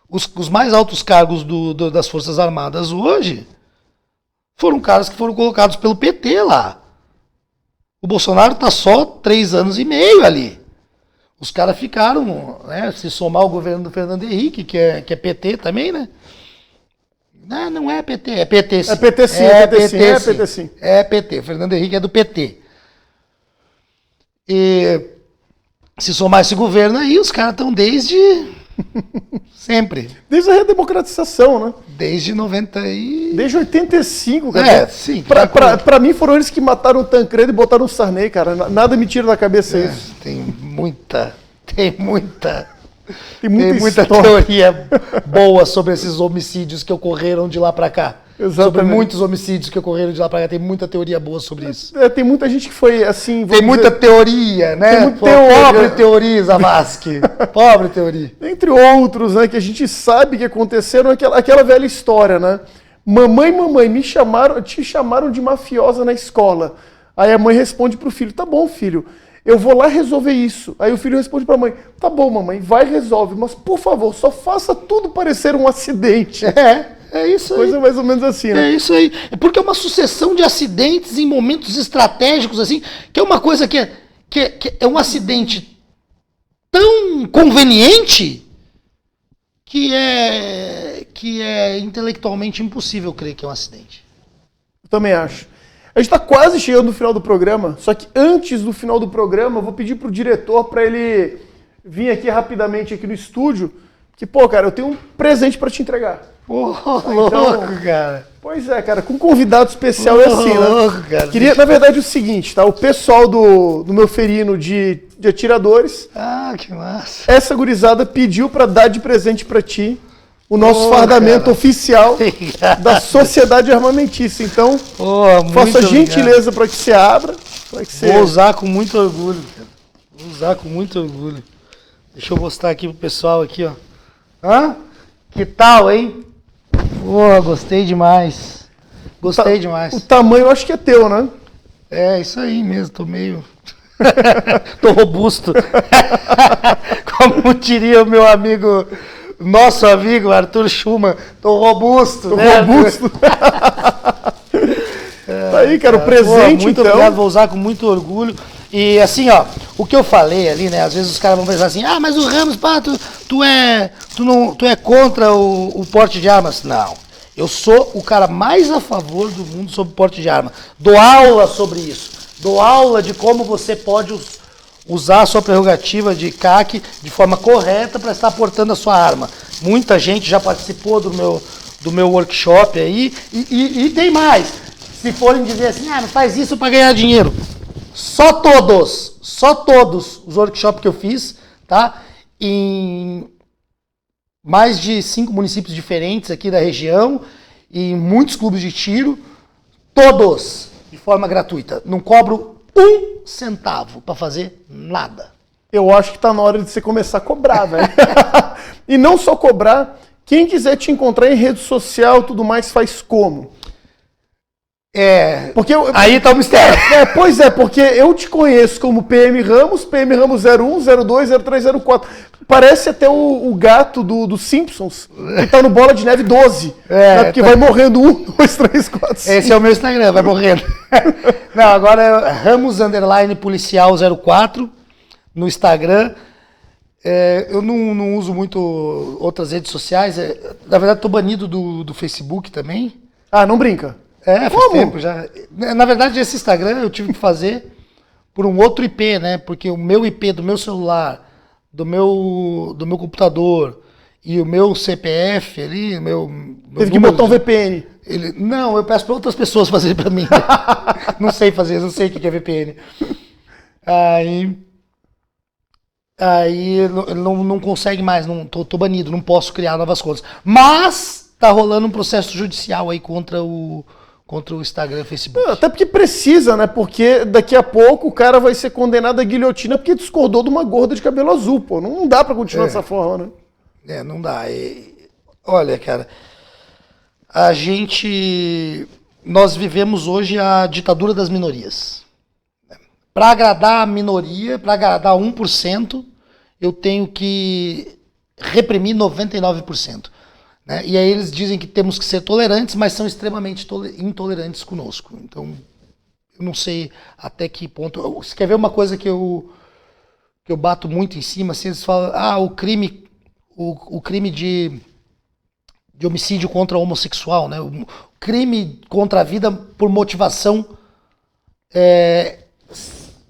os mais altos cargos das Forças Armadas hoje foram caras que foram colocados pelo PT lá. O Bolsonaro está só 3 anos e meio ali. Os caras ficaram, né, se somar o governo do Fernando Henrique, que é PT também, né? Não é PT, é PT sim. É PT sim, é PT sim. É PT, o Fernando Henrique é do PT. E se somar esse governo aí, os caras estão desde Sempre. Desde a redemocratização, né? Desde 90 e... Desde 85, cara. Sim. Pra mim foram eles que mataram o Tancredo e botaram o Sarney, cara. Nada me tira da cabeça isso. Tem muita Tem muita história. teoria boa sobre esses homicídios que ocorreram de lá pra cá. Exatamente. Sobre muitos homicídios que ocorreram de lá pra cá. Tem muita teoria boa sobre isso. Tem muita gente que foi assim... Tem muita teoria, né? Tem muito teoria. Pobre teoria, Zavascki. Pobre teoria. Entre outros, né, que a gente sabe que aconteceram, aquela velha história, né? Mamãe, te chamaram de mafiosa na escola. Aí a mãe responde pro filho, tá bom, filho, eu vou lá resolver isso. Aí o filho responde pra mãe, tá bom, mamãe, vai e resolve, mas por favor, só faça tudo parecer um acidente. É isso aí. Coisa mais ou menos assim, né? É isso aí. É porque é uma sucessão de acidentes em momentos estratégicos, assim, que é uma coisa que é um acidente tão conveniente que é intelectualmente impossível crer que é um acidente. Eu também acho. A gente está quase chegando no final do programa, só que antes do final do programa eu vou pedir pro diretor para ele vir aqui rapidamente aqui no estúdio, que, pô, cara, eu tenho um presente para te entregar. Louco, cara. Pois é, cara, com um convidado especial é assim, né? Louco, cara. Queria, na verdade, o seguinte, tá? O pessoal do meu ferino de atiradores, Ah, que massa. essa gurizada pediu para dar de presente para ti o nosso fardamento cara. oficial Obrigado. da Sociedade Armamentista. Então, Muito faça obrigado. gentileza para que você abra. Pra que você... Vou usar com muito orgulho, cara. Vou usar com muito orgulho. Deixa eu mostrar aqui pro pessoal aqui, ó. Hã? Que tal, hein? Pô, gostei demais. Gostei demais. O tamanho eu acho que é teu, né? É, isso aí mesmo, tô meio... tô robusto. Como diria o meu amigo, nosso amigo Arthur Schumann, tô robusto, Tô né? robusto. Tá aí, cara, o Pô, presente, muito então. obrigado, vou usar com muito orgulho. E assim, ó, o que eu falei ali, né? Às vezes os caras vão pensar assim, ah, mas o Ramos, pá, tu é contra o porte de armas. Não. Eu sou o cara mais a favor do mundo sobre porte de arma. Dou aula sobre isso. Dou aula de como você pode usar a sua prerrogativa de CAC de forma correta para estar portando a sua arma. Muita gente já participou do meu workshop aí e tem mais. Se forem dizer assim, ah, não faz isso para ganhar dinheiro. Só todos os workshops que eu fiz, tá? Em mais de 5 municípios diferentes aqui da região e em muitos clubes de tiro, todos de forma gratuita. Não cobro 1 centavo para fazer nada. Eu acho que tá na hora de você começar a cobrar, velho. E não só cobrar, quem quiser te encontrar em rede social, tudo mais, faz como? Porque aí tá o mistério. Pois é, porque eu te conheço como PM Ramos 01, 02, 03, 04. Parece até o gato do Simpsons, que tá no Bola de Neve 12. Né? Porque vai morrendo 1, 2, 3, 4, 5. Esse é o meu Instagram, vai morrendo. Não, agora é Ramos_policial04 no Instagram. Eu não uso muito outras redes sociais. Na verdade, tô banido do Facebook também. Ah, não brinca. Faz tempo já. Na verdade, esse Instagram eu tive que fazer por um outro IP, né? Porque o meu IP do meu celular, do meu computador e o meu CPF ali, Teve que botar um VPN. Não, eu peço para outras pessoas fazerem para mim. Não sei fazer, não sei o que é VPN. Aí ele não consegue mais, tô banido, não posso criar novas contas. Mas tá rolando um processo judicial aí contra o Instagram e o Facebook. Até porque precisa, né? Porque daqui a pouco o cara vai ser condenado à guilhotina porque discordou de uma gorda de cabelo azul, pô. Não dá pra continuar dessa forma, né? Não dá. Olha, cara, nós vivemos hoje a ditadura das minorias. Para agradar a minoria, para agradar 1%, eu tenho que reprimir 99%. Né? E aí eles dizem que temos que ser tolerantes, mas são extremamente intolerantes conosco. Então, eu não sei até que ponto... Você quer ver uma coisa que eu bato muito em cima? Assim, eles falam, o crime de homicídio contra o homossexual, né? O crime contra a vida por motivação...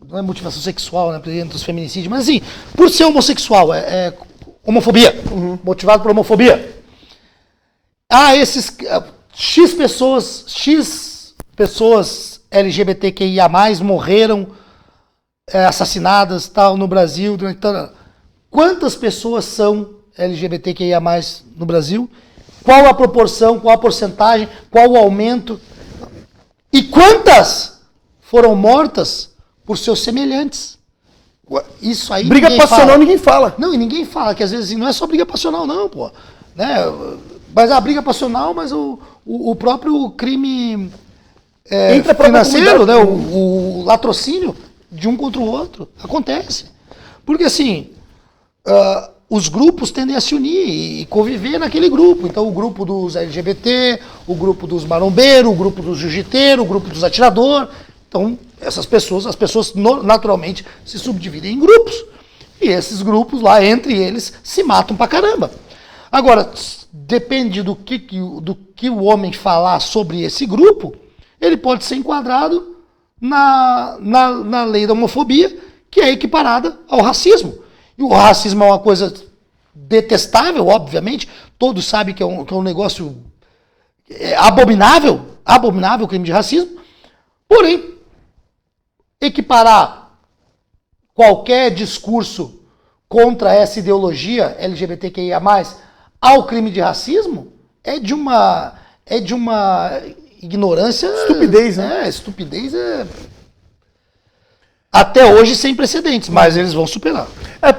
não é motivação sexual, né, entre os feminicídios, mas assim, por ser homossexual, homofobia, motivado por homofobia. Esses X pessoas LGBTQIA+, morreram assassinadas tal, no Brasil. Quantas pessoas são LGBTQIA+, no Brasil? Qual a proporção, qual a porcentagem, qual o aumento? E quantas foram mortas por seus semelhantes? Isso aí briga passional ninguém fala. Não, e ninguém fala, que às vezes não é só briga passional não, pô. Né? Mas a briga passional, mas o próprio crime financeiro, né? O latrocínio de um contra o outro, acontece. Porque assim, os grupos tendem a se unir e conviver naquele grupo. Então o grupo dos LGBT, o grupo dos marombeiros, o grupo dos jiu-jiteiros, o grupo dos atiradores. Então as pessoas naturalmente se subdividem em grupos. E esses grupos lá, entre eles, se matam pra caramba. Agora, depende do que o homem falar sobre esse grupo, ele pode ser enquadrado na lei da homofobia, que é equiparada ao racismo. E o racismo é uma coisa detestável, obviamente. Todos sabem que é um negócio abominável o crime de racismo. Porém, equiparar qualquer discurso contra essa ideologia LGBTQIA+, ao crime de racismo é de uma ignorância... Estupidez, né? Estupidez até hoje sem precedentes, mas eles vão superar.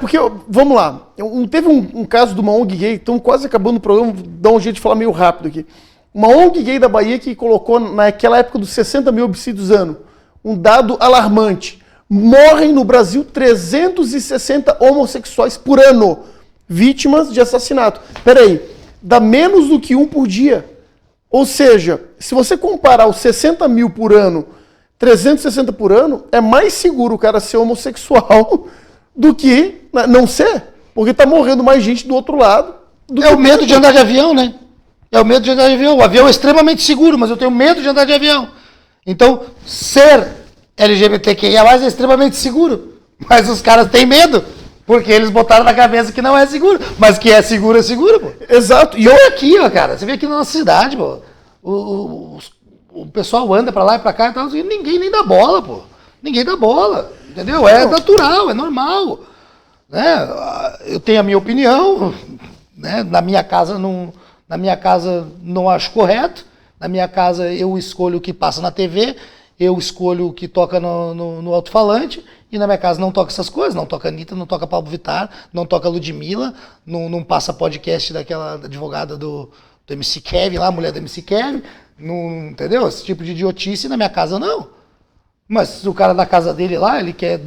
Porque, vamos lá, teve um caso de uma ONG gay, estamos quase acabando o programa, vou dar um jeito de falar meio rápido aqui. Uma ONG gay da Bahia que colocou, naquela época dos 60 mil homicídios ano, um dado alarmante. Morrem no Brasil 360 homossexuais por ano, vítimas de assassinato. Peraí, dá menos do que um por dia. Ou seja, se você comparar os 60 mil por ano, 360 por ano, é mais seguro o cara ser homossexual do que não ser, porque tá morrendo mais gente do outro lado. O medo de andar de avião, né? É o medo de andar de avião. O avião é extremamente seguro, mas eu tenho medo de andar de avião. Então, ser LGBTQIA+ é extremamente seguro, mas os caras têm medo, porque eles botaram na cabeça que não é seguro, mas que é seguro, pô. Exato. E olha aqui, ó, cara, você vê aqui na nossa cidade, pô, o pessoal anda pra lá e pra cá e tal, e ninguém nem dá bola, pô. Ninguém dá bola, entendeu? É natural, é normal. Né? Eu tenho a minha opinião, né? Na minha casa não acho correto. Na minha casa eu escolho o que passa na TV, eu escolho o que toca no alto-falante, e na minha casa não toca essas coisas, não toca Anitta, não toca Pablo Vittar, não toca Ludmilla, não passa podcast daquela advogada do MC Kevin lá, a mulher do MC Kevin, não, entendeu? Esse tipo de idiotice na minha casa não. Mas se o cara da casa dele lá, ele quer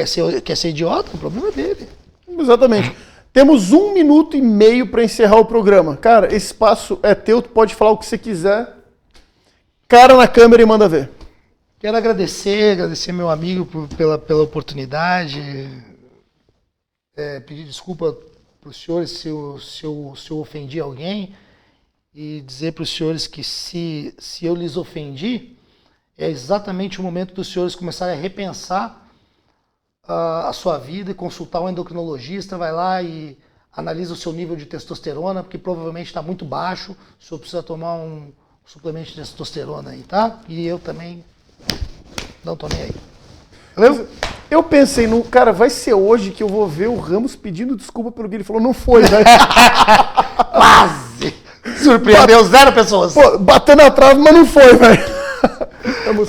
ser idiota, o problema é dele. Exatamente. Temos 1 minuto e meio para encerrar o programa. Cara, esse espaço é teu, tu pode falar o que você quiser. Cara na câmera e manda ver. Quero agradecer meu amigo pela oportunidade. Pedir desculpa para os senhores se eu ofendi alguém. E dizer para os senhores que se eu lhes ofendi, é exatamente o momento dos senhores começarem a repensar a sua vida e consultar um endocrinologista, vai lá e analisa o seu nível de testosterona, porque provavelmente está muito baixo, o senhor precisa tomar um suplemento de testosterona aí, tá? E eu também não tô nem aí. Valeu? Eu pensei, cara, vai ser hoje que eu vou ver o Ramos pedindo desculpa pelo que ele falou, não foi, né? Quase! Surpreendeu 0 pessoas. Pô, bateu na trave, mas não foi, velho.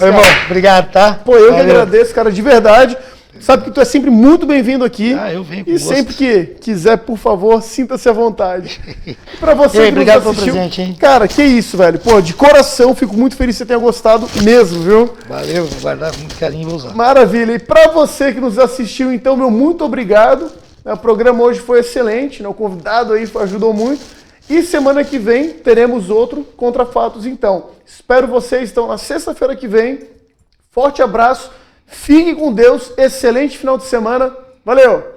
Irmão, obrigado, tá? Pô, eu que agradeço, cara, de verdade. Sabe que tu é sempre muito bem-vindo aqui. Eu venho com E gosto. sempre que quiser, por favor, sinta-se à vontade. E pra você que obrigado nos pelo assistiu, presente, hein? cara, que isso, velho. Pô, de coração, fico muito feliz que você tenha gostado mesmo, viu? Valeu, vou guardar com muito carinho e vou usar. Maravilha. E pra você que nos assistiu, então, meu muito obrigado. O programa hoje foi excelente, né? O convidado aí ajudou muito. E semana que vem teremos outro Contra Fatos, então. Espero vocês, então, na sexta-feira que vem. Forte abraço. Fique com Deus. Excelente final de semana. Valeu!